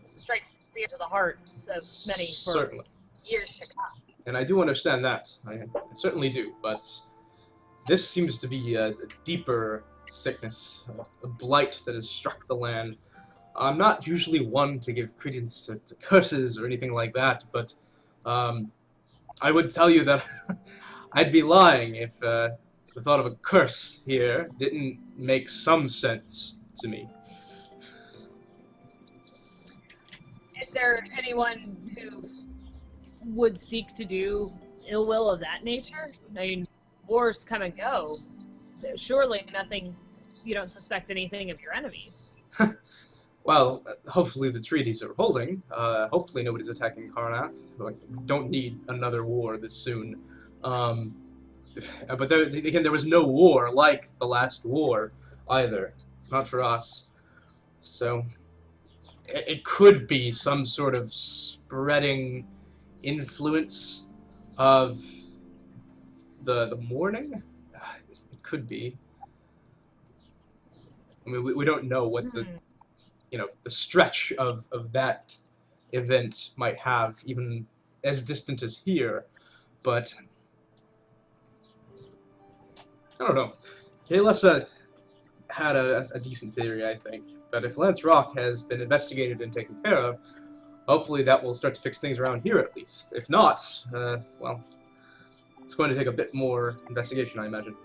S4: to the hearts of many for
S2: Certainly.
S4: years to come.
S2: And I do understand that. I certainly do, but this seems to be a deeper sickness, a blight that has struck the land. I'm not usually one to give credence to curses or anything like that, but I would tell you that I'd be lying if the thought of a curse here didn't make some sense to me.
S4: Is there anyone who would seek to do ill will of that nature? I mean, wars come and go. Surely nothing, you don't suspect anything of your enemies.
S2: Well, hopefully the treaties are holding. Hopefully nobody's attacking Karnath. We don't need another war this soon. But again, there was no war like the last war either. Not for us. So it could be some sort of spreading influence of the mourning. It could be. I mean, we don't know what the stretch of that event might have, even as distant as here, but I don't know. Kaylessa had a decent theory, I think, but if Lance Rock has been investigated and taken care of, hopefully that will start to fix things around here at least. If not, well, it's going to take a bit more investigation, I imagine.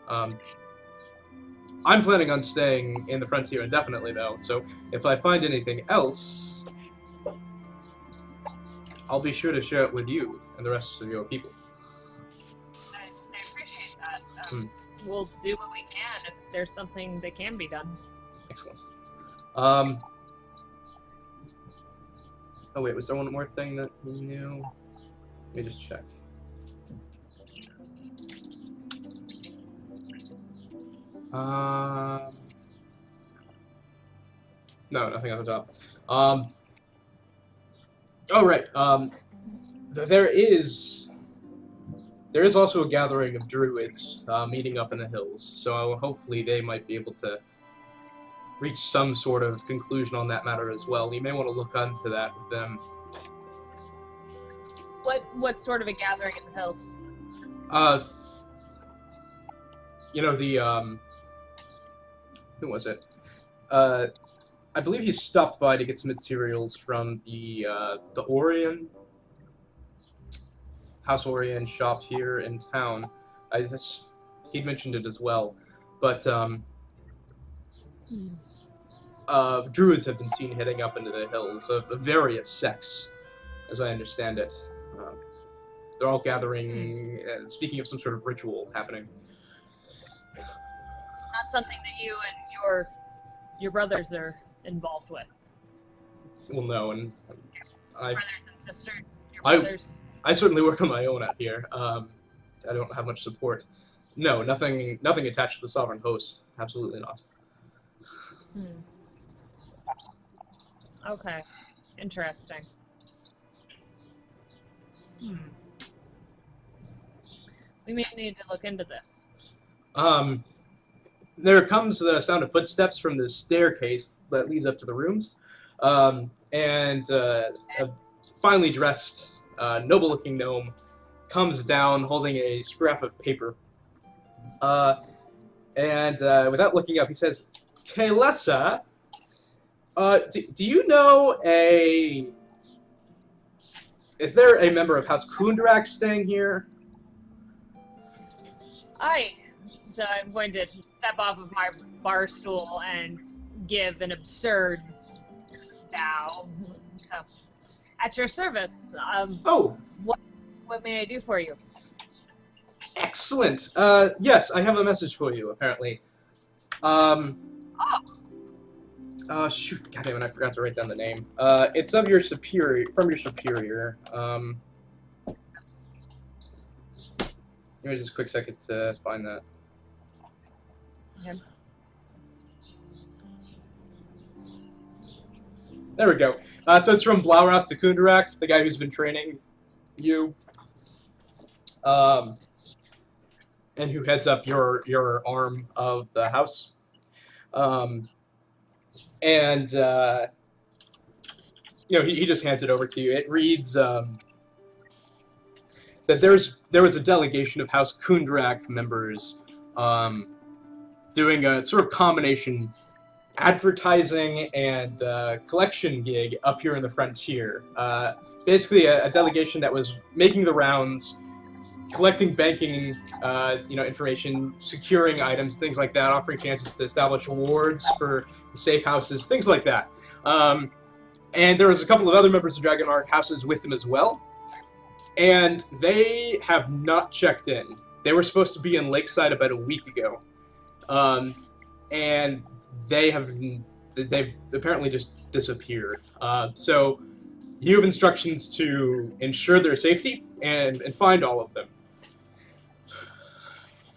S2: I'm planning on staying in the frontier indefinitely, though, so if I find anything else, I'll be sure to share it with you and the rest of your people.
S4: I appreciate that. We'll do what we can if there's something that can be done.
S2: Excellent. Oh wait, was there one more thing that we knew? Let me just check. No, nothing at the top. Oh, right. There is also a gathering of druids meeting up in the hills, so hopefully they might be able to reach some sort of conclusion on that matter as well. You may want to look into that with them.
S4: What sort of a gathering in the hills?
S2: You know, who was it? I believe he stopped by to get some materials from the Orion, House Orion shop here in town. He'd mentioned it as well, but druids have been seen heading up into the hills of various sects, as I understand it. They're all gathering, speaking of some sort of ritual happening.
S4: Not something that you and your brothers are involved with.
S2: Well, no, and
S4: Brothers and sisters, your brothers.
S2: I certainly work on my own out here. I don't have much support. No, nothing attached to the Sovereign Host. Absolutely not.
S4: Okay, interesting. We may need to look into this.
S2: There comes the sound of footsteps from the staircase that leads up to the rooms, and a finely dressed, noble-looking gnome comes down holding a scrap of paper. And without looking up, he says, "Kaylessa, do you know is there a member of House Kundarak staying here?"
S4: So I'm going to step off of my bar stool and give an absurd bow. So, at your service. What may I do for you?
S2: Excellent. Yes, I have a message for you, apparently. Shoot, goddammit, I forgot to write down the name. It's of your superior, from your superior. Give me just a quick second to find that.
S4: Okay.
S2: There we go. So it's from Blauroth to Kundarak, the guy who's been training you, and who heads up your arm of the house. And he just hands it over to you. It reads that there was a delegation of House Kundarak members doing a sort of combination advertising and collection gig up here in the frontier. Basically, a delegation that was making the rounds, collecting banking, information, securing items, things like that, offering chances to establish awards for safe houses, things like that. And there was a couple of other members of Dragonark houses with them as well. And they have not checked in. They were supposed to be in Lakeside about a week ago. And they've apparently just disappeared. So you have instructions to ensure their safety and find all of them.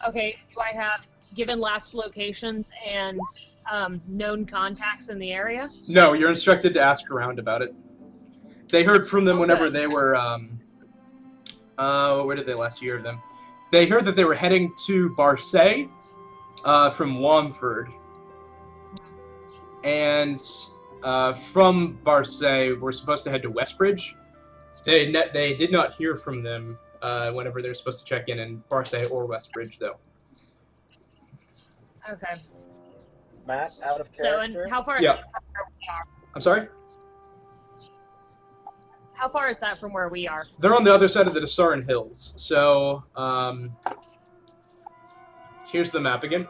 S4: Okay, do I have given last locations and known contacts in the area?
S2: No, you're instructed to ask around about it. They heard from them whenever they were, where did they last hear of them? They heard that they were heading to Barsay from Wamford. And from Barsay, we're supposed to head to Westbridge. They did not hear from them whenever they were supposed to check in Barsay or Westbridge, though.
S4: Okay.
S3: Matt, out of character.
S4: So, and how far is that from where we are?
S2: I'm sorry?
S4: How far is that from where we are?
S2: They're on the other side of the Desarin Hills. So, here's the map again.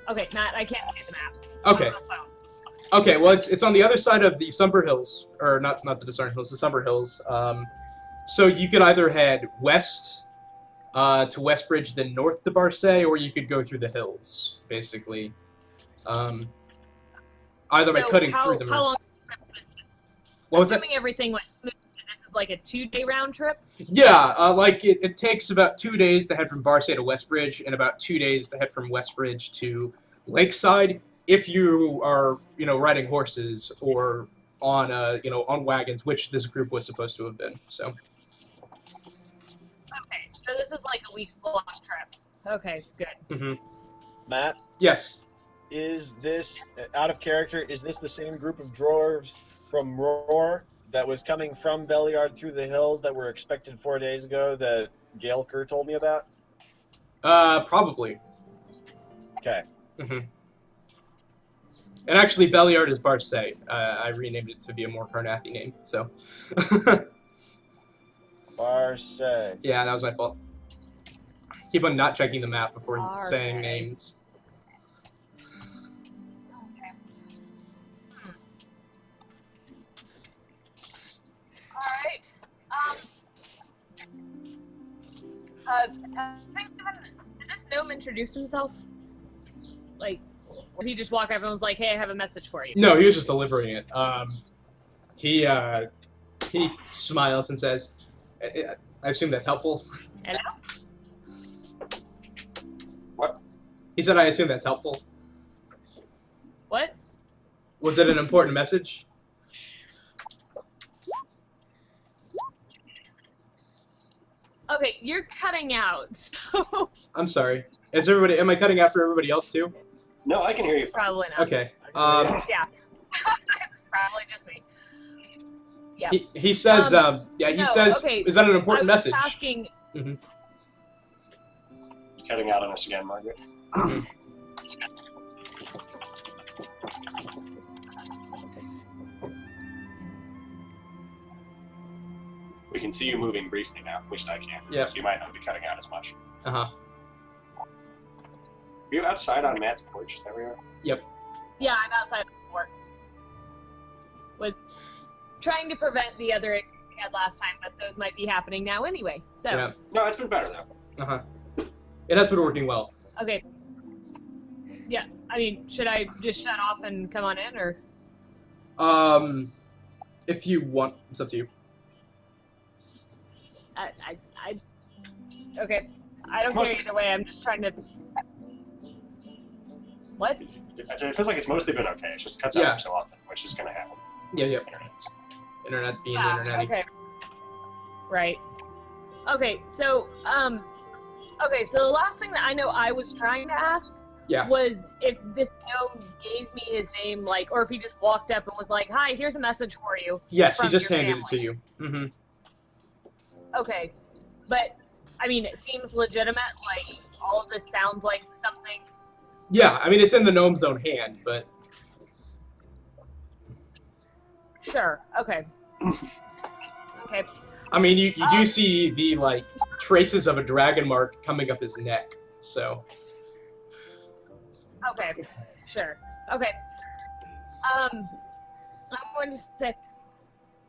S4: Okay, Matt, I can't see the map.
S2: Okay. Okay, well, it's on the other side of the Sumber Hills, or not the Desarin Hills, the Sumber Hills. So you could either head west to Westbridge, then north to Barsay, or you could go through the hills, basically. Either by cutting through them.
S4: How long?
S2: What was that?
S4: Assuming everything went smooth, this is like a 2-day round trip?
S2: Yeah, it takes about 2 days to head from Barsay to Westbridge, and about 2 days to head from Westbridge to Lakeside, if you are, riding horses or on on wagons, which this group was supposed to have been. So.
S4: Okay, so this is like a week block trip. Okay, good.
S2: Mm-hmm.
S3: Matt,
S2: Yes.
S3: is this, out of character, is this the same group of dwarves from Roar that was coming from Beliard through the hills that were expected 4 days ago that Gaelker told me about?
S2: Probably.
S3: Okay.
S2: Mm-hmm. And actually, Beliard is Barse. I renamed it to be a more Carnathy name, so.
S3: Barse.
S2: Yeah, that was my fault. Keep on not checking the map before saying
S4: Barse.
S2: names.
S4: Okay. Alright. Did this gnome introduce himself? Like, or he just walked up and was like, "Hey, I have a message for you."
S2: No, he was just delivering it. He smiles and says, I assume that's helpful.
S4: Hello?
S1: What?
S2: He said, I assume that's helpful.
S4: What?
S2: Was it an important message?
S4: Okay, you're cutting out, so
S2: I'm sorry. Am I cutting out for everybody else too?
S1: No, I can hear you fine.
S4: probably not.
S2: Okay.
S4: Yeah. It's probably just me. Yeah.
S2: He says, he says,
S4: okay,
S2: is that an important
S4: I was
S2: message?
S4: asking,
S1: You're cutting out on us again, Margaret. We can see you moving briefly now, which I can't.
S2: Yeah.
S1: So you might not be cutting out as much.
S2: Uh-huh.
S1: Are you outside on Matt's porch? Is that where you are?
S4: yeah, I'm outside of work. Was trying to prevent the other issues we had last time, but those might be happening now anyway. So,
S2: Yeah.
S1: No, it's been better, though.
S2: Uh-huh. It has been working well.
S4: okay. Yeah, I mean, should I just shut off and come on in, or?
S2: If you want, it's up to you.
S4: Okay. I don't care either way, I'm just trying to... What?
S1: It feels like it's mostly been okay. It's just cuts out every so often, which is going to happen.
S2: Yeah, yeah.
S1: Internet's.
S2: Internet being the
S4: Yeah,
S2: internet.
S4: okay. Right. Okay, so, so the last thing that I know I was trying to ask was if this gnome gave me his name, like, or if he just walked up and was like, "Hi, here's a message for you."
S2: Yes, he just
S4: your
S2: handed it to
S4: family.
S2: you. Mm-hmm.
S4: Okay, but, I mean, it seems legitimate, like, all of this sounds like something...
S2: Yeah, I mean, it's in the gnome's own hand, but...
S4: Sure, okay. Okay.
S2: I mean, you do see the, like, traces of a dragon mark coming up his neck, so...
S4: Okay, sure. Okay. I'm going to say,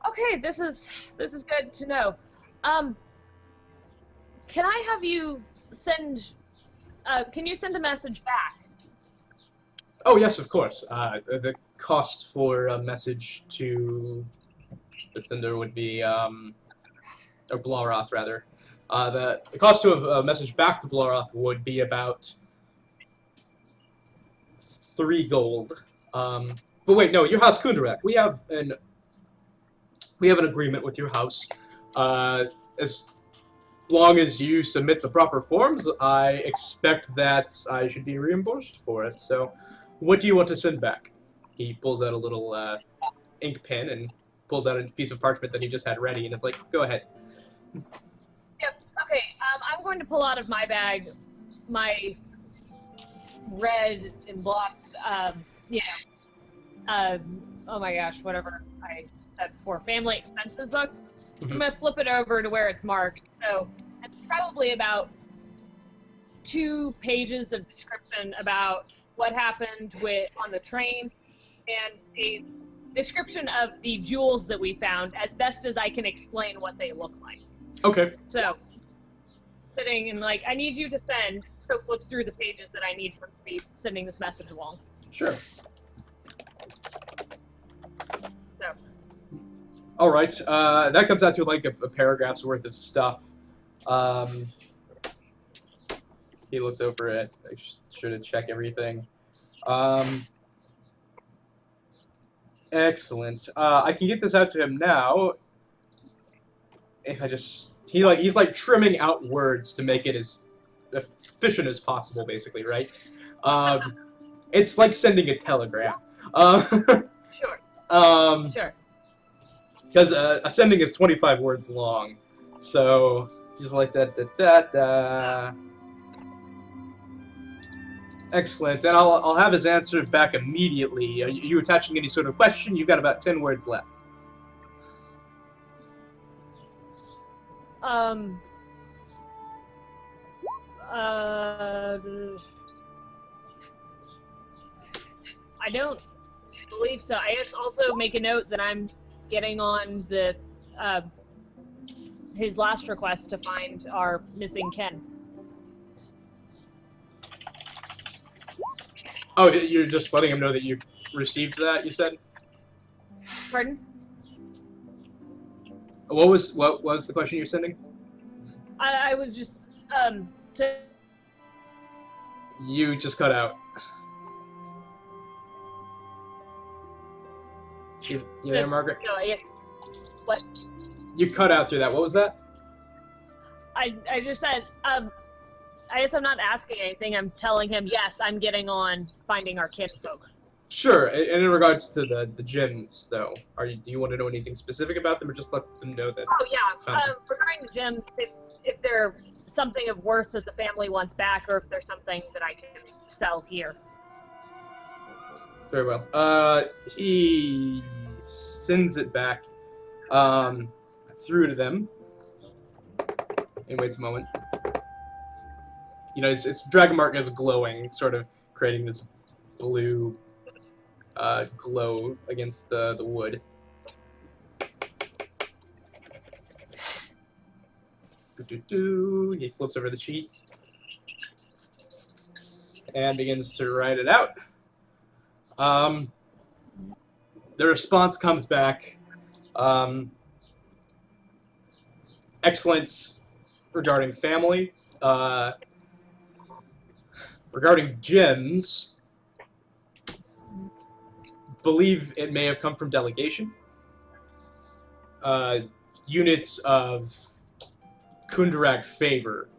S4: okay, this is good to know. Can I have you send, can you send a message back?
S2: Oh, yes, of course. The cost for a message to the Thunder would be, or Blaroth, rather. The cost to have a message back to Blaroth would be about 3 gold. But wait, no, your house, Kundarak. We have an agreement with your house. As long as you submit the proper forms, I expect that I should be reimbursed for it. So, what do you want to send back? He pulls out a little ink pen and pulls out a piece of parchment that he just had ready, and is like, "Go ahead."
S4: Yep. Okay. I'm going to pull out of my bag my red embossed, oh my gosh, whatever I said before, family expenses book.
S2: Mm-hmm.
S4: I'm going to flip it over to where it's marked. So it's probably about 2 pages of description about what happened on the train and a description of the jewels that we found as best as I can explain what they look like.
S2: Okay.
S4: So, sitting and like, I need you to send, so flip through the pages that I need to be sending this message along.
S2: Sure.
S4: So.
S2: All right. That comes out to like a paragraph's worth of stuff. He looks over it. I should check everything. Excellent. I can get this out to him now. If I just he's like trimming out words to make it as efficient as possible, basically, right? It's like sending a telegram.
S4: Sure. Sure.
S2: Because a sending is 25 words long, so he's like da da da da. Excellent, and I'll have his answer back immediately. Are you attaching any sort of question? You've got about 10 words left.
S4: I don't believe so. I guess also make a note that I'm getting on the his last request to find our missing Ken.
S2: Oh, you're just letting him know that you received that, you said?
S4: Pardon?
S2: What was the question you're sending?
S4: I was just
S2: You just cut out. You there, Margaret?
S4: No, I guess. What?
S2: You cut out through that. What was that?
S4: I just said, I guess I'm not asking anything. I'm telling him, yes, I'm getting on finding our kinfolk.
S2: Sure. And in regards to the gyms, though, do you want to know anything specific about them, or just let them know that?
S4: Oh yeah. Regarding the gyms, if they're something of worth that the family wants back, or if there's something that I can sell here.
S2: Very well. He sends it back through to them. And waits a moment. You know, its dragon mark is glowing, sort of creating this blue glow against the wood. He flips over the sheet and begins to write it out. The response comes back. Excellent regarding family. Regarding gyms, believe it may have come from delegation. Units of Kundarak favor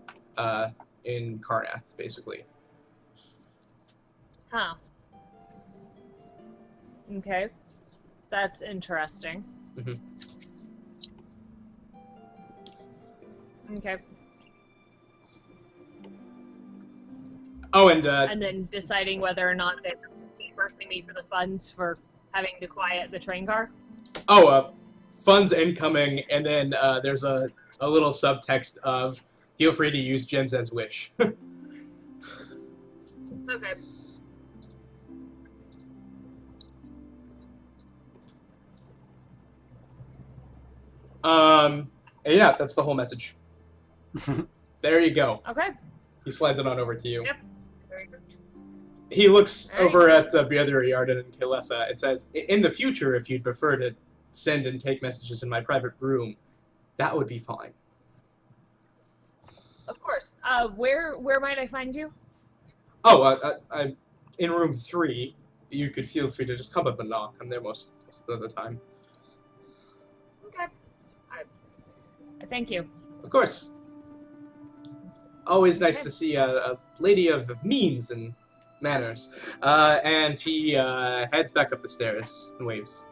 S2: in Karnath, basically.
S4: Huh. Okay. That's interesting.
S2: Mm-hmm.
S4: Okay.
S2: Oh, and
S4: then deciding whether or not they're reimbursing me for the funds for having to quiet the train car.
S2: Oh, funds incoming, and then there's a little subtext of feel free to use gems as wish.
S4: Okay.
S2: Yeah, that's the whole message. There you go.
S4: Okay.
S2: He slides it on over to you.
S4: Yep. Very good.
S2: He looks
S4: All right.
S2: over at Beother, Yarden, and Kilessa. It says, in the future, if you'd prefer to send and take messages in my private room, that would be fine.
S4: Of course. Where might I find you?
S2: Oh, I'm in room 3. You could feel free to just come up and knock. I'm there most of the time.
S4: Okay. I thank you.
S2: Of course. Always nice to see a lady of means and manners. And he heads back up the stairs and waves.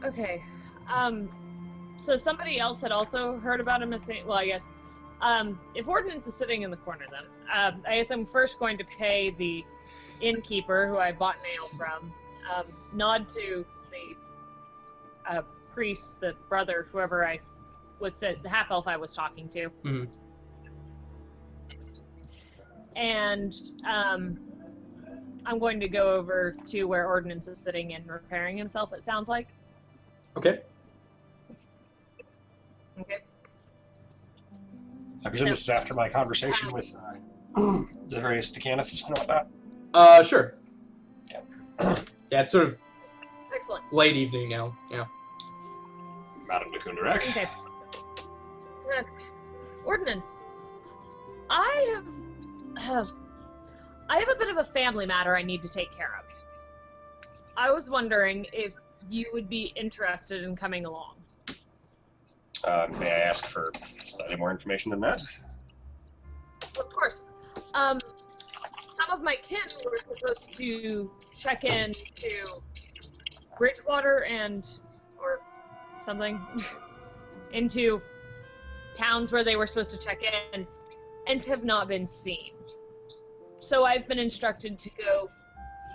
S4: Okay. So somebody else had also heard about a missing. Well, I guess. If Ordnance is sitting in the corner, then I guess I'm first going to pay the innkeeper who I bought an ale from. Nod to the priest, the brother, whoever I was the half elf I was talking to.
S2: Mm-hmm.
S4: And I'm going to go over to where Ordnance is sitting and repairing himself, it sounds like.
S2: Okay.
S4: Okay.
S1: I presume this is after my conversation with the various decanists and all that.
S2: Sure.
S1: Yeah.
S2: Yeah, it's sort of
S4: Excellent.
S2: late evening now. Yeah.
S1: Madam de Kundarak.
S4: Okay. Ordnance. I I have a bit of a family matter I need to take care of. I was wondering if you would be interested in coming along.
S1: May I ask for slightly more information than that?
S4: Of course. Some of my kin were supposed to check in to Bridgewater or something, into towns where they were supposed to check in, and have not been seen. So I've been instructed to go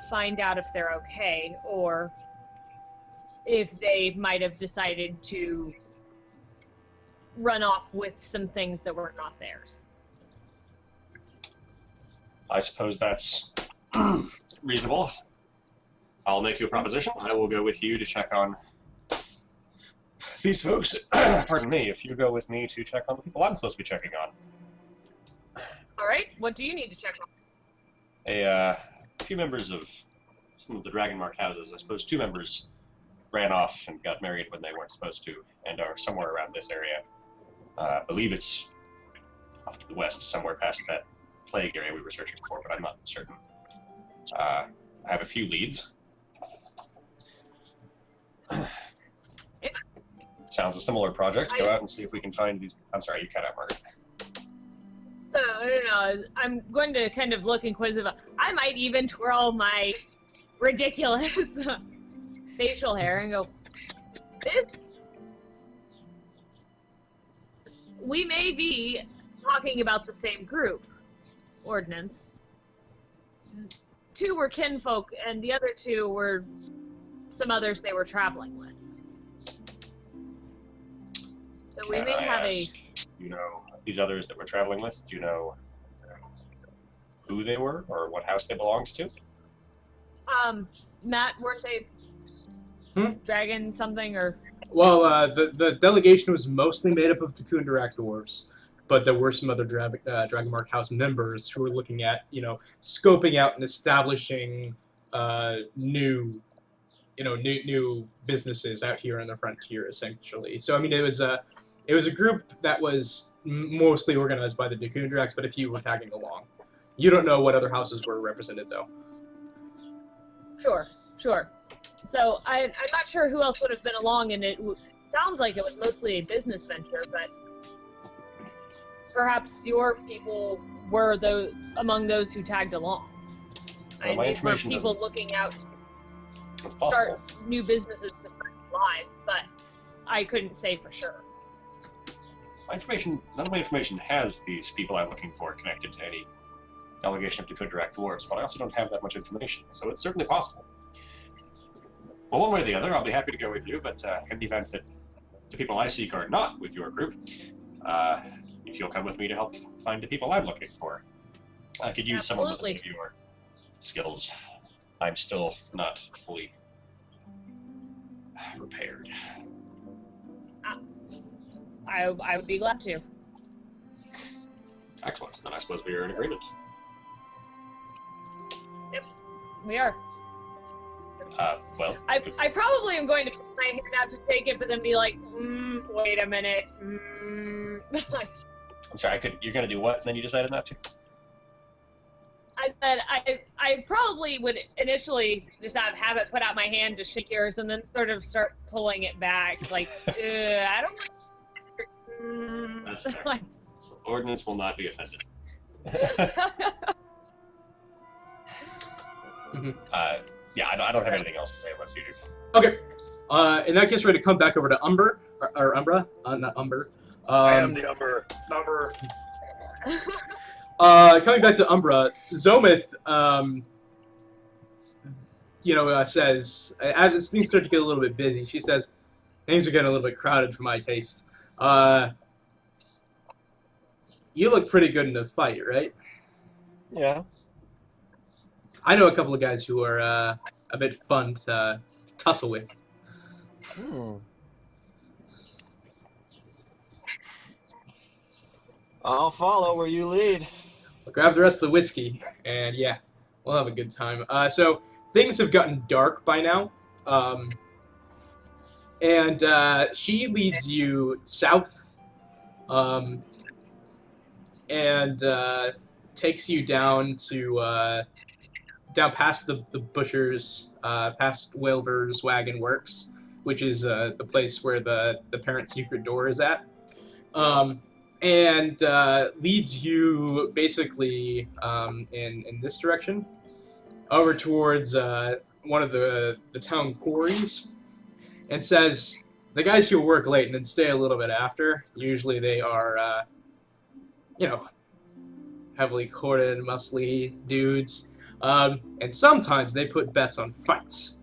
S4: find out if they're okay, or if they might have decided to run off with some things that were not theirs.
S1: I suppose that's reasonable. I'll make you a proposition. I will go with you to check on these folks. Pardon me, if you go with me to check on the people I'm supposed to be checking on.
S4: Alright, what do you need to check on?
S1: A few members of some of the Dragonmark houses, I suppose 2 members ran off and got married when they weren't supposed to, and are somewhere around this area. I believe it's off to the west, somewhere past that plague area we were searching for, but I'm not certain. I have a few leads. Sounds a similar project. Go out and see if we can find these. I'm sorry, you cut out, Margaret.
S4: I don't know. I'm going to kind of look inquisitive. I might even twirl my ridiculous facial hair and go, we may be talking about the same group, Ordnance. 2 were kinfolk, and the other 2 were some others they were traveling with. So we may have
S1: ask, you know, these others that we're traveling with, do you know who they were or what house they belonged to?
S4: Matt, weren't they dragon something or?
S2: Well, the delegation was mostly made up of Tikundarak dwarves, but there were some other Dragonmark House members who were looking at, scoping out and establishing new businesses out here on the frontier, essentially. So, I mean, it was a group that was mostly organized by the Tikundaraks, but a few were tagging along. You don't know what other houses were represented, though.
S4: Sure. So I'm not sure who else would have been along, and it sounds like it was mostly a business venture, but perhaps your people were among those who tagged along.
S1: Well, my
S4: these were
S1: information
S4: people
S1: doesn't-
S4: looking out
S1: It's
S4: to
S1: possible.
S4: start new businesses to start new lives, but I couldn't say for sure.
S1: None of my information has these people I'm looking for connected to any delegation of Tikundarak dwarves, but I also don't have that much information, so it's certainly possible. Well, one way or the other, I'll be happy to go with you, but in the event that the people I seek are not with your group, if you'll come with me to help find the people I'm looking for. I could use someone with some of your skills. I'm still not fully repaired.
S4: I would be glad to.
S1: Excellent. Then I suppose we are in agreement.
S4: Yep, we are.
S1: Well,
S4: I probably am going to put my hand out to take it, but then be like, wait a minute.
S1: I'm sorry, you're going to do what, and then you decided not to?
S4: I said I probably would initially just have it put out my hand to shake yours, and then sort of start pulling it back. Like, I don't.
S1: That's fair. Ordnance will not be offended. Yeah, I don't have anything else to say unless you do.
S2: Okay. In that case, we're going to come back over to Umbra. Not Umber.
S3: I am the Umbra.
S2: Coming back to Umbra, Zomith, says, as things start to get a little bit busy, she says, things are getting a little bit crowded for my taste. You look pretty good in a fight, right?
S3: Yeah.
S2: I know a couple of guys who are a bit fun to tussle with.
S3: I'll follow where you lead.
S2: I'll grab the rest of the whiskey, and yeah, we'll have a good time. So things have gotten dark by now, and she leads to takes you down to down past the butcher's, past Wilver's Wagon Works, which is the place where the parent secret door is at, and leads you basically in this direction over towards one of the town quarries, and says the guys who work late and then stay a little bit after, usually they are, you know, heavily corded, muscly dudes. And sometimes they put bets on fights.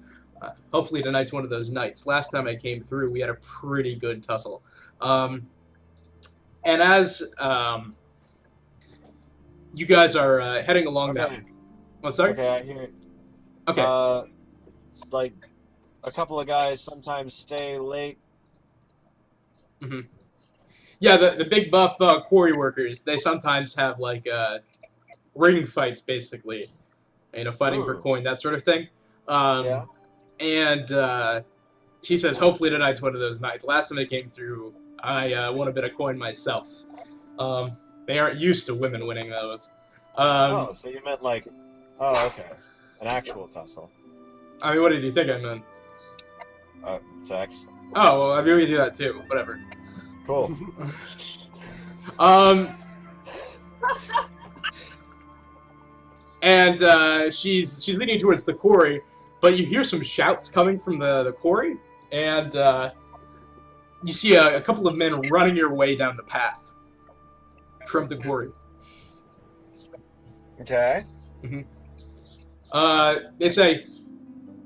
S2: Hopefully tonight's one of those nights. Last time I came through, we had a pretty good tussle. And as you guys are heading along that... Oh, sorry?
S3: Okay, I hear it.
S2: Okay.
S3: Like, a couple of guys sometimes stay late.
S2: Mm-hmm. Yeah, the big buff quarry workers, they sometimes have, like, ring fights, basically. You know, fighting for coin, that sort of thing.
S3: Yeah.
S2: And she says, hopefully tonight's one of those nights. Last time I came through, I won a bit of coin myself. They aren't used to women winning those.
S3: Oh, so you meant like... Oh, okay. An actual tussle.
S2: I mean, what did you think I meant?
S3: Sex.
S2: Oh, well, I mean, we do that too. Whatever.
S3: Cool.
S2: And she's leading towards the quarry, but you hear some shouts coming from the quarry, and you see a couple of men running your way down the path from the quarry.
S3: Okay.
S2: Mm-hmm. They say,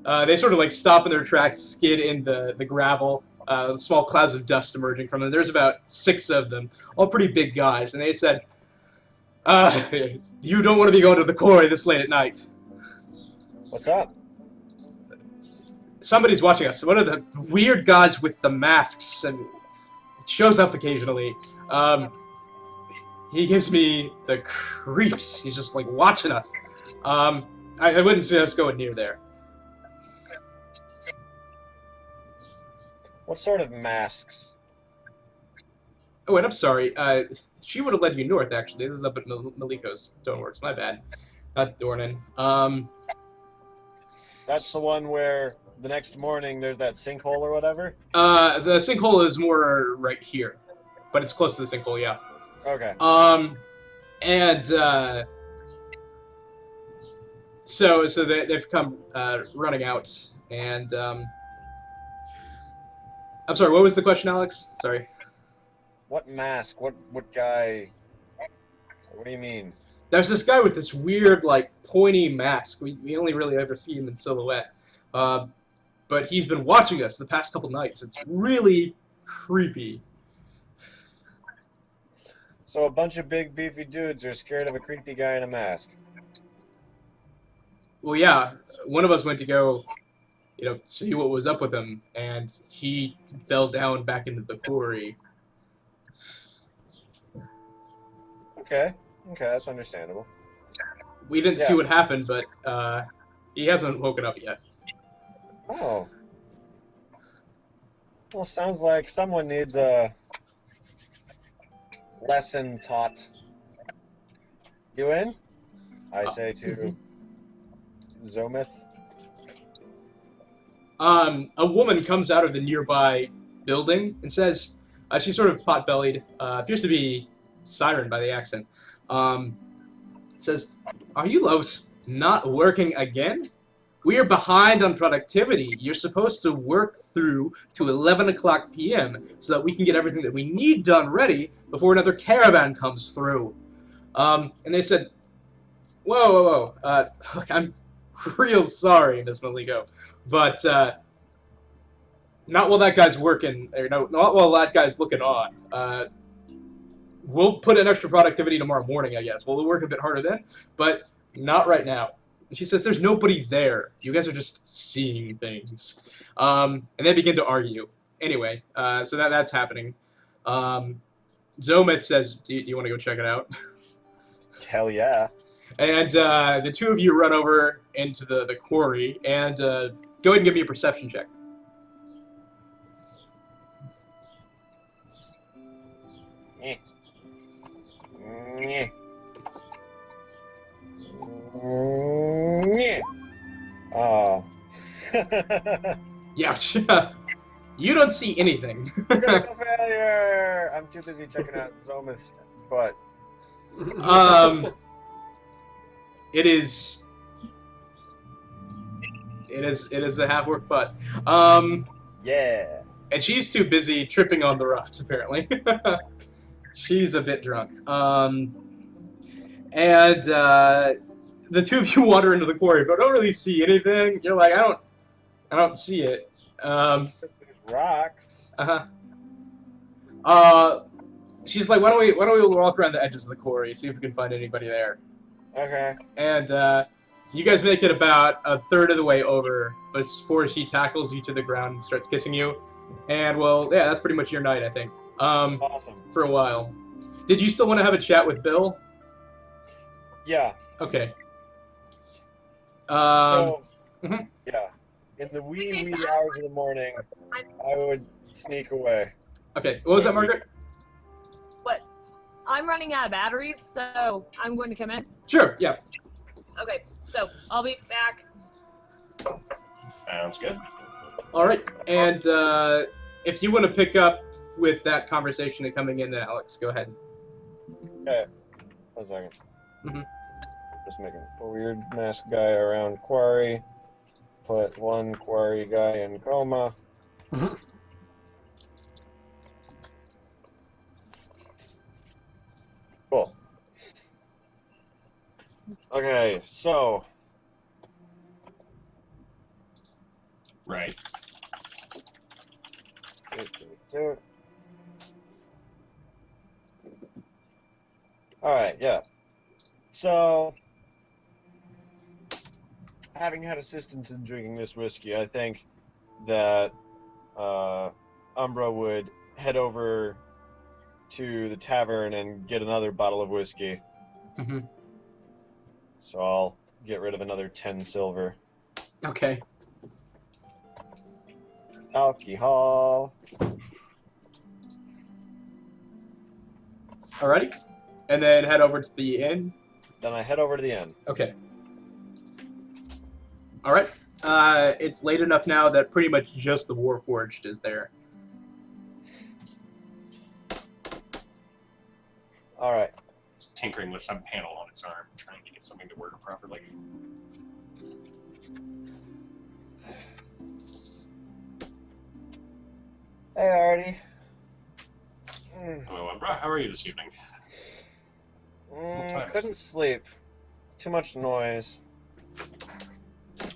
S2: they sort of like stop in their tracks, skid in the gravel, small clouds of dust emerging from them. There's about 6 of them, all pretty big guys, and they said, you don't want to be going to the quarry this late at night.
S3: What's up?
S2: Somebody's watching us. One of the weird guys with the masks, and it shows up occasionally. He gives me the creeps. He's just like watching us. I wouldn't say us going near there.
S3: What sort of masks?
S2: Oh, and I'm sorry. She would have led you north, actually. This is up at Maliko's Stoneworks. My bad. Not Dornan.
S3: That's the one where the next morning there's that sinkhole or whatever?
S2: The sinkhole is more right here. But it's close to the sinkhole, yeah.
S3: Okay.
S2: And, so they've come, running out, and, I'm sorry, what was the question, Alex? Sorry.
S3: What mask? What guy? What do you mean?
S2: There's this guy with this weird, like, pointy mask. We only really ever see him in silhouette. But he's been watching us the past couple nights. It's really creepy.
S3: So a bunch of big, beefy dudes are scared of a creepy guy in a mask.
S2: Well, yeah. One of us went to go, you know, see what was up with him, and he fell down back into the quarry.
S3: Okay, that's understandable.
S2: We didn't see what happened, but he hasn't woken up yet.
S3: Oh. Well, sounds like someone needs a lesson taught. You in? I say to Zomith.
S2: A woman comes out of the nearby building and says, she's sort of pot-bellied, appears to be Siren by the accent, says, "Are you loves not working again? We are behind on productivity. You're supposed to work through to 11 o'clock p.m. so that we can get everything that we need done ready before another caravan comes through." And they said, whoa. Look, I'm real sorry, Miss Maliko, but not while that guy's working, or no, not while that guy's looking on. We'll put in extra productivity tomorrow morning, I guess. We'll work a bit harder then, but not right now. And she says, there's nobody there. You guys are just seeing things. And they begin to argue. Anyway, so that's happening. Zomith says, do you want to go check it out?
S3: Hell yeah.
S2: And the two of you run over into the quarry, and go ahead and give me a perception check.
S3: Yeah. Oh.
S2: Youch. You don't see anything.
S3: Critical failure! I'm too busy checking out Zoma's butt.
S2: It is a half-work butt.
S3: Yeah.
S2: And she's too busy tripping on the rocks, apparently. She's a bit drunk. And the two of you wander into the quarry, but don't really see anything. You're like, I don't see it.
S3: There's rocks.
S2: She's like, why don't we walk around the edges of the quarry, see if we can find anybody there.
S3: Okay.
S2: And you guys make it about a third of the way over before she tackles you to the ground and starts kissing you. And well, yeah, that's pretty much your night, I think.
S3: Awesome.
S2: For a while. Did you still want to have a chat with Bill?
S3: Yeah.
S2: Okay.
S3: Yeah. In the
S4: Okay,
S3: wee
S4: so
S3: hours of the morning, I would sneak away.
S2: Okay. What was that, Margaret?
S4: What? I'm running out of batteries, so I'm going to come in.
S2: Sure. Yeah.
S4: Okay, so I'll be back.
S1: Sounds good.
S2: All right. And if you want to pick up with that conversation and coming in, then Alex, go ahead.
S3: Okay. 1 second.
S2: Mhm.
S3: Just making a weird masked guy around quarry. Put one quarry guy in coma. Cool. Okay, so
S1: Right.
S3: Alright, yeah. So, having had assistance in drinking this whiskey, I think that Umbra would head over to the tavern and get another bottle of whiskey.
S2: Mm-hmm.
S3: So I'll get rid of another 10 silver.
S2: Okay.
S3: Alcohol.
S2: Alrighty. And then head over to the inn.
S3: Then I head over to the inn.
S2: Okay. Alright. It's late enough now that pretty much just the Warforged is there.
S3: Alright.
S1: It's tinkering with some panel on its arm, trying to get something to work properly.
S3: Hey, Artie.
S1: Hello, Umbra. How are you this evening? time?
S3: Couldn't sleep. Too much noise.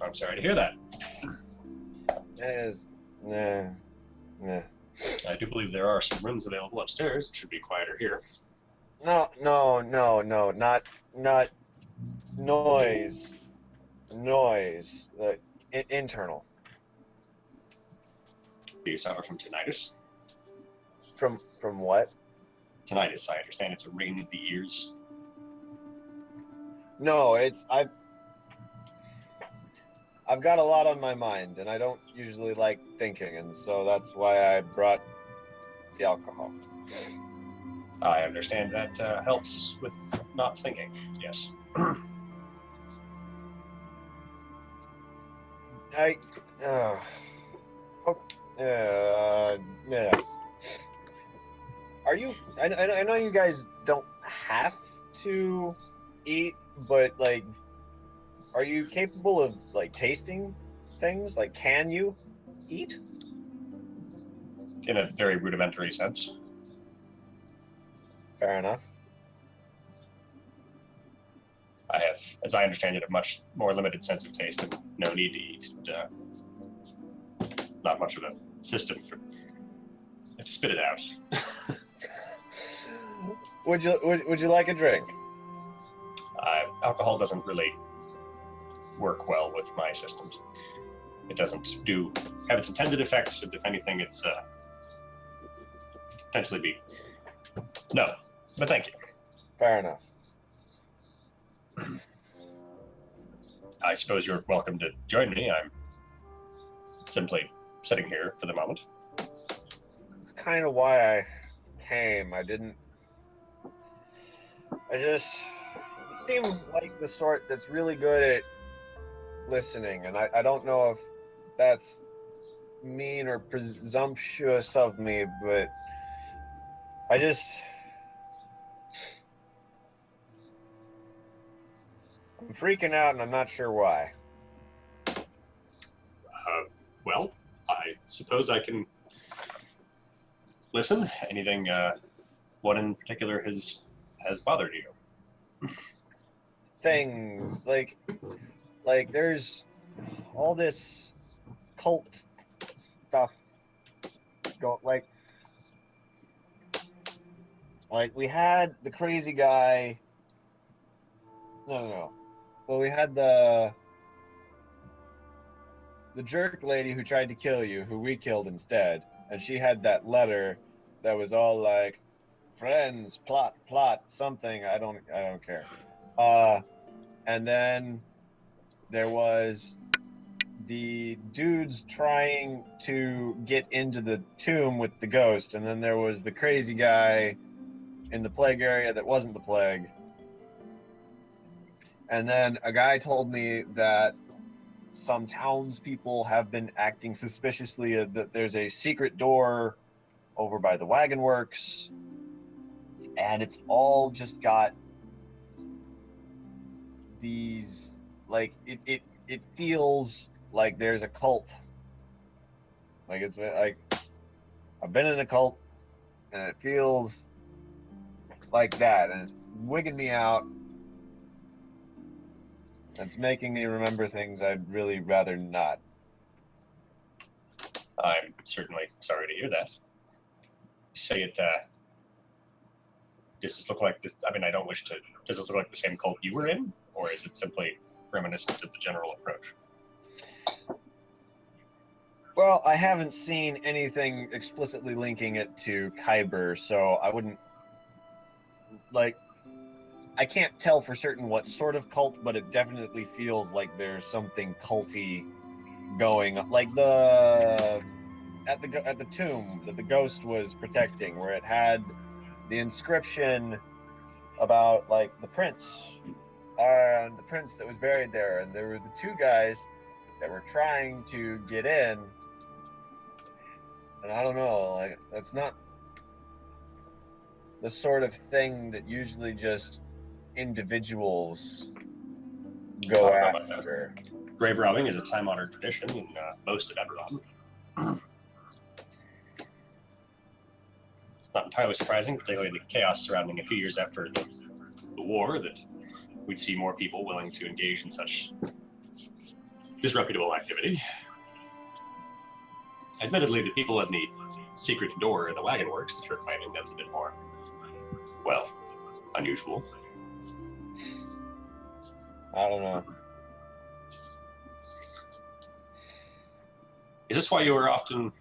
S1: I'm sorry to hear that.
S3: It is. Nah.
S1: I do believe there are some rooms available upstairs. It should be quieter here.
S3: No, not noise. Noise. Internal.
S1: Do you suffer from tinnitus?
S3: From what?
S1: Tinnitus, I understand it's a ringing of the ears.
S3: No, I've got a lot on my mind, and I don't usually like thinking, and so that's why I brought the alcohol.
S1: I understand that helps with not thinking, yes.
S3: Yeah. Are you? I know you guys don't have to eat, but like, are you capable of like tasting things? Like, can you eat?
S1: In a very rudimentary sense.
S3: Fair enough.
S1: I have, as I understand it, a much more limited sense of taste and no need to eat. Not much of a system for. I have to spit it out.
S3: Would you like a drink?
S1: Alcohol doesn't really work well with my systems. It doesn't have its intended effects, and if anything, it's potentially be no. But thank you.
S3: Fair enough.
S1: I suppose you're welcome to join me. I'm simply sitting here for the moment.
S3: That's kind of why I came. I just seem like the sort that's really good at listening, and I don't know if that's mean or presumptuous of me, but I'm freaking out, and I'm not sure why.
S1: Well, I suppose I can listen. Anything, what in particular has bothered you?
S3: Things like there's all this cult stuff go like we had the crazy guy. No. Well, we had the jerk lady who tried to kill you, who we killed instead, and she had that letter that was all like, friends, plot, something. I don't care. And then there was the dudes trying to get into the tomb with the ghost, and then there was the crazy guy in the plague area that wasn't the plague. And then a guy told me that some townspeople have been acting suspiciously, that there's a secret door over by the wagon works, and it's all just got these, like, it feels like there's a cult. Like, it's like, I've been in a cult, and it feels like that, and it's wigging me out. It's making me remember things I'd really rather not.
S1: I'm certainly sorry to hear that. You say it, does this look like this? I mean, I don't wish to. Does this look like the same cult you were in? Or is it simply reminiscent of the general approach?
S3: Well, I haven't seen anything explicitly linking it to Kyber, so I wouldn't, like, I can't tell for certain what sort of cult, but it definitely feels like there's something culty going on. Like at the tomb that the ghost was protecting, where it had the inscription about, like, the prince that was buried there, and there were the two guys that were trying to get in, and I don't know, like, that's not the sort of thing that usually just individuals go after.
S1: Grave robbing is a time-honored tradition in most of Ebeerron. It's not entirely surprising, particularly the chaos surrounding a few years after the war, that we'd see more people willing to engage in such disreputable activity. Admittedly, the people in the secret door in the wagon works that you're claiming, that's a bit more, well, unusual.
S3: I don't know.
S1: Is this why you are often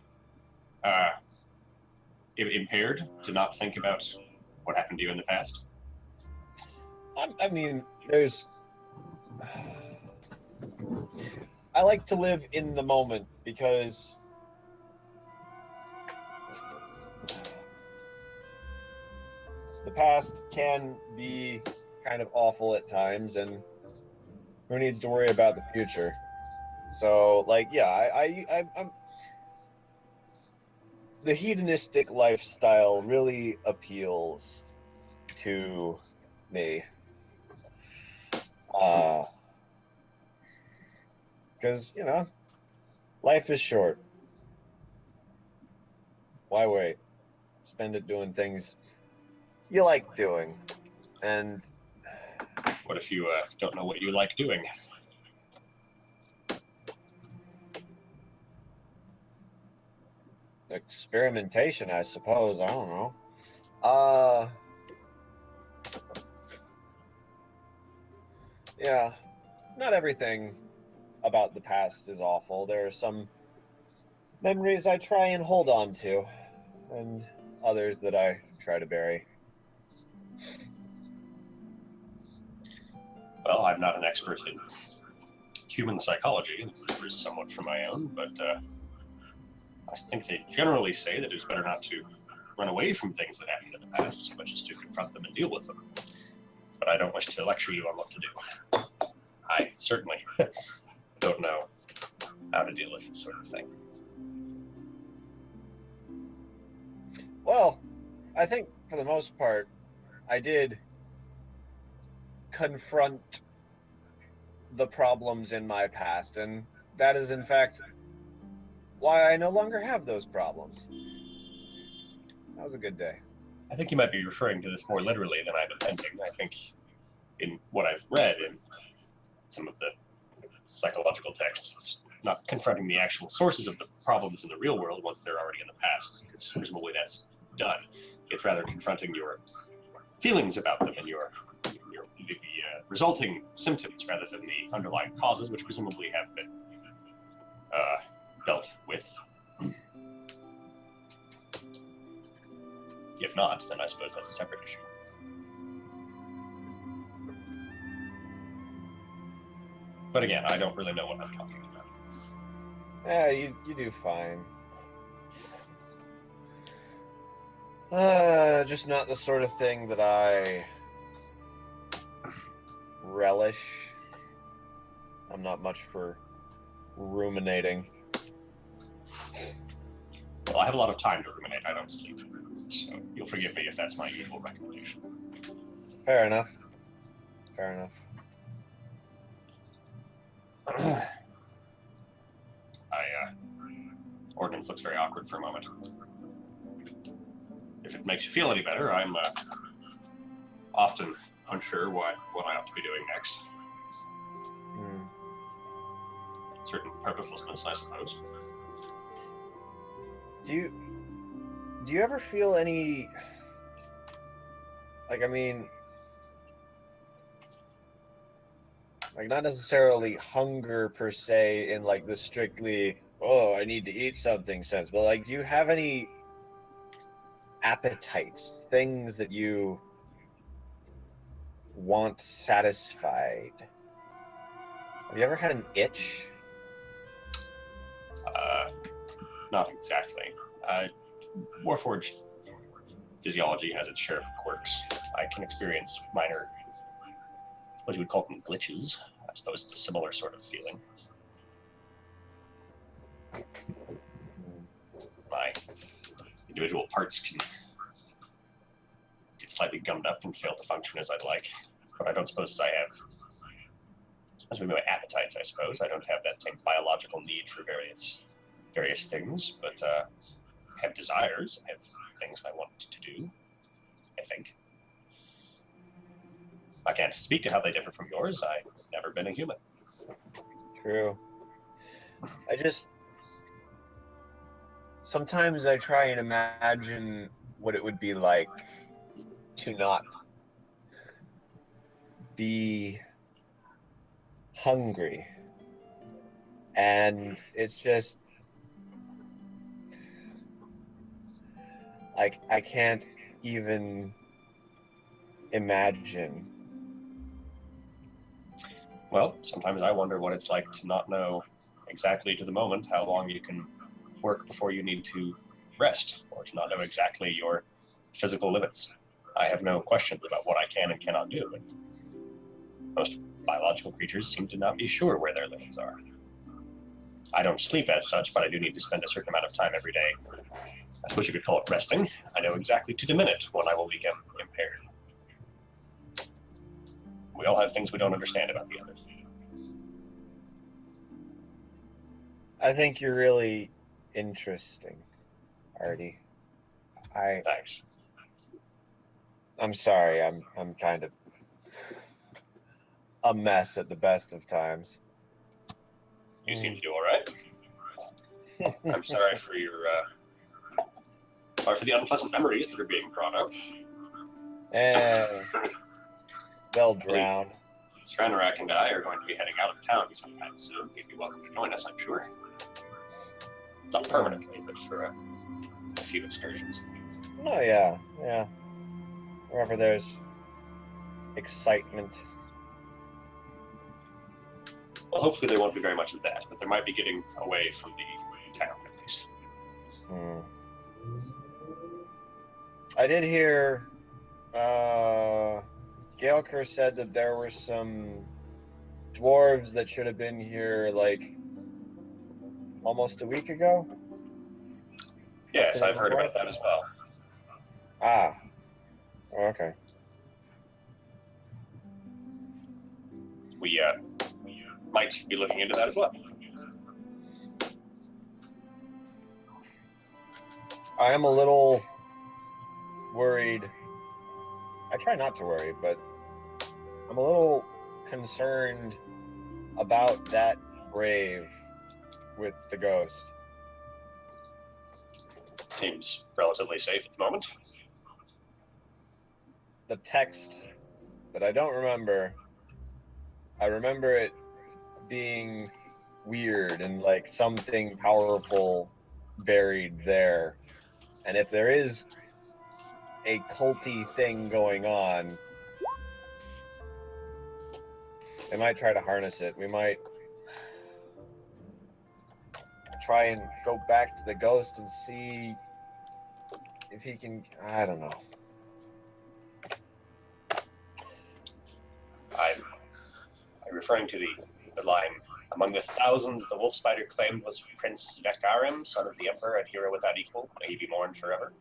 S1: impaired to not think about what happened to you in the past?
S3: I mean, I like to live in the moment, because the past can be kind of awful at times, and who needs to worry about the future? So, like, yeah, I'm the hedonistic lifestyle really appeals to me. Because, you know, life is short. Why wait? Spend it doing things you like doing. And
S1: what if you don't know what you like doing?
S3: Experimentation, I suppose. I don't know. Yeah, not everything about the past is awful. There are some memories I try and hold on to, and others that I try to bury.
S1: Well, I'm not an expert in human psychology, and it differs somewhat from my own, but I think they generally say that it's better not to run away from things that happened in the past so much as to confront them and deal with them. but I don't wish to lecture you on what to do. I certainly don't know how to deal with this sort of thing.
S3: Well, I think for the most part, I did confront the problems in my past, and that is in fact why I no longer have those problems. That was a good day.
S1: I think you might be referring to this more literally than I'm intending. I think in what I've read in some of the psychological texts, it's not confronting the actual sources of the problems in the real world once they're already in the past, because presumably that's done. It's rather confronting your feelings about them and the resulting symptoms rather than the underlying causes, which presumably have been dealt with. If not, then I suppose that's a separate issue. But again, I don't really know what I'm talking about.
S3: Yeah, you do fine. Just not the sort of thing that I relish. I'm not much for ruminating.
S1: Well, I have a lot of time to ruminate. I don't sleep. So you'll forgive me if that's my usual recommendation.
S3: Fair enough. Fair enough.
S1: Ordnance looks very awkward for a moment. If it makes you feel any better, I'm often unsure what I ought to be doing next. Certain purposelessness, I suppose.
S3: Do you ever feel any, like, I mean, like, not necessarily hunger per se in like the strictly, oh, I need to eat something sense, but like, do you have any appetites, things that you want satisfied? Have you ever had an itch?
S1: Not exactly. Warforged physiology has its share of quirks. I can experience minor, what you would call them, glitches. I suppose it's a similar sort of feeling. My individual parts can get slightly gummed up and fail to function as I'd like, but I don't suppose I have, as we know, appetites, I suppose. I don't have that same biological need for various things, but I have desires. I have things I want to do, I think. I can't speak to how they differ from yours. I've never been a human.
S3: True. Sometimes I try and imagine what it would be like to not be hungry. And it's just, like, I can't even imagine.
S1: Well, sometimes I wonder what it's like to not know exactly to the moment how long you can work before you need to rest, or to not know exactly your physical limits. I have no questions about what I can and cannot do, and most biological creatures seem to not be sure where their limits are. I don't sleep as such, but I do need to spend a certain amount of time every day. I suppose you could call it resting. I know exactly to diminish when I will become impaired. We all have things we don't understand about the others.
S3: I think you're really interesting, Artie.
S1: Thanks.
S3: I'm sorry, I'm kind of a mess at the best of times.
S1: You seem to do all right. I'm sorry for your sorry for the unpleasant memories that are being brought up.
S3: They'll drown.
S1: Zranarak and I are going to be heading out of town sometime soon. You'd be welcome to join us, I'm sure. Not permanently, but for a few excursions.
S3: Oh yeah. Wherever there's excitement.
S1: Well, hopefully there won't be very much of that, but there might be getting away from the town, at least.
S3: I did hear Gaelker said that there were some dwarves that should have been here, like, almost a week ago?
S1: Yes, I've heard about that as well.
S3: Ah. Okay.
S1: We might be looking into that as well.
S3: I am a little worried. I try not to worry, but I'm a little concerned about that grave with the ghost.
S1: Seems relatively safe at the moment.
S3: The text that I don't remember, I remember it being weird and like something powerful buried there. And if there is a culty thing going on, they might try to harness it. We might try and go back to the ghost and see if he can. I don't know.
S1: I'm referring to the line. Among the thousands the wolf spider claimed was Prince Vekarim, son of the Emperor and hero without equal. May he be mourned forever.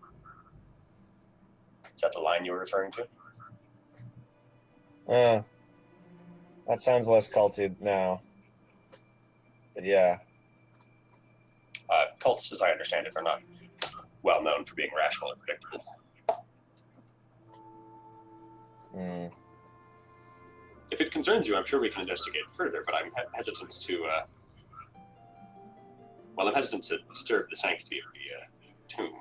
S1: Is that the line you were referring to?
S3: That sounds less culty now. But yeah.
S1: Cults, as I understand it, are not well known for being rational and predictable. If it concerns you, I'm sure we can investigate further, but I'm hesitant to, I'm hesitant to disturb the sanctity of the tomb.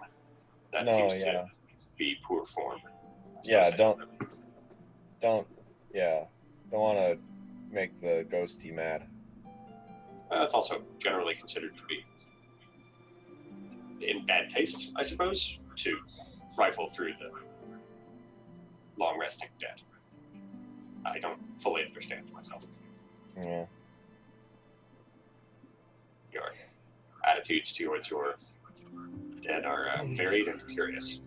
S1: That seems to be poor form.
S3: Yeah, don't want to make the ghosty mad.
S1: That's also generally considered to be in bad taste, I suppose, to rifle through the long-resting dead. I don't fully understand myself.
S3: Yeah.
S1: Your attitudes towards your dead are varied and curious.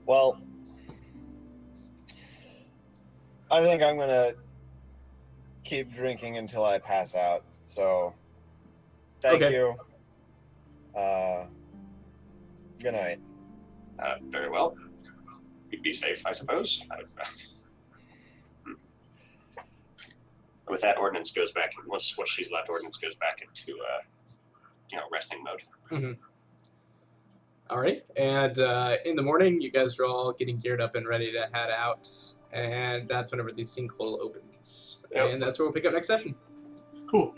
S3: Well, I think I'm gonna keep drinking until I pass out. So, thank you. Good night.
S1: Very well. You'd be safe, I suppose. With that, Ordnance goes back. Once she's left, Ordnance goes back into, resting mode.
S2: Mm-hmm. All right, and in the morning, you guys are all getting geared up and ready to head out, and that's whenever the sinkhole opens.
S1: Yep.
S2: And that's where we'll pick up next session.
S3: Cool.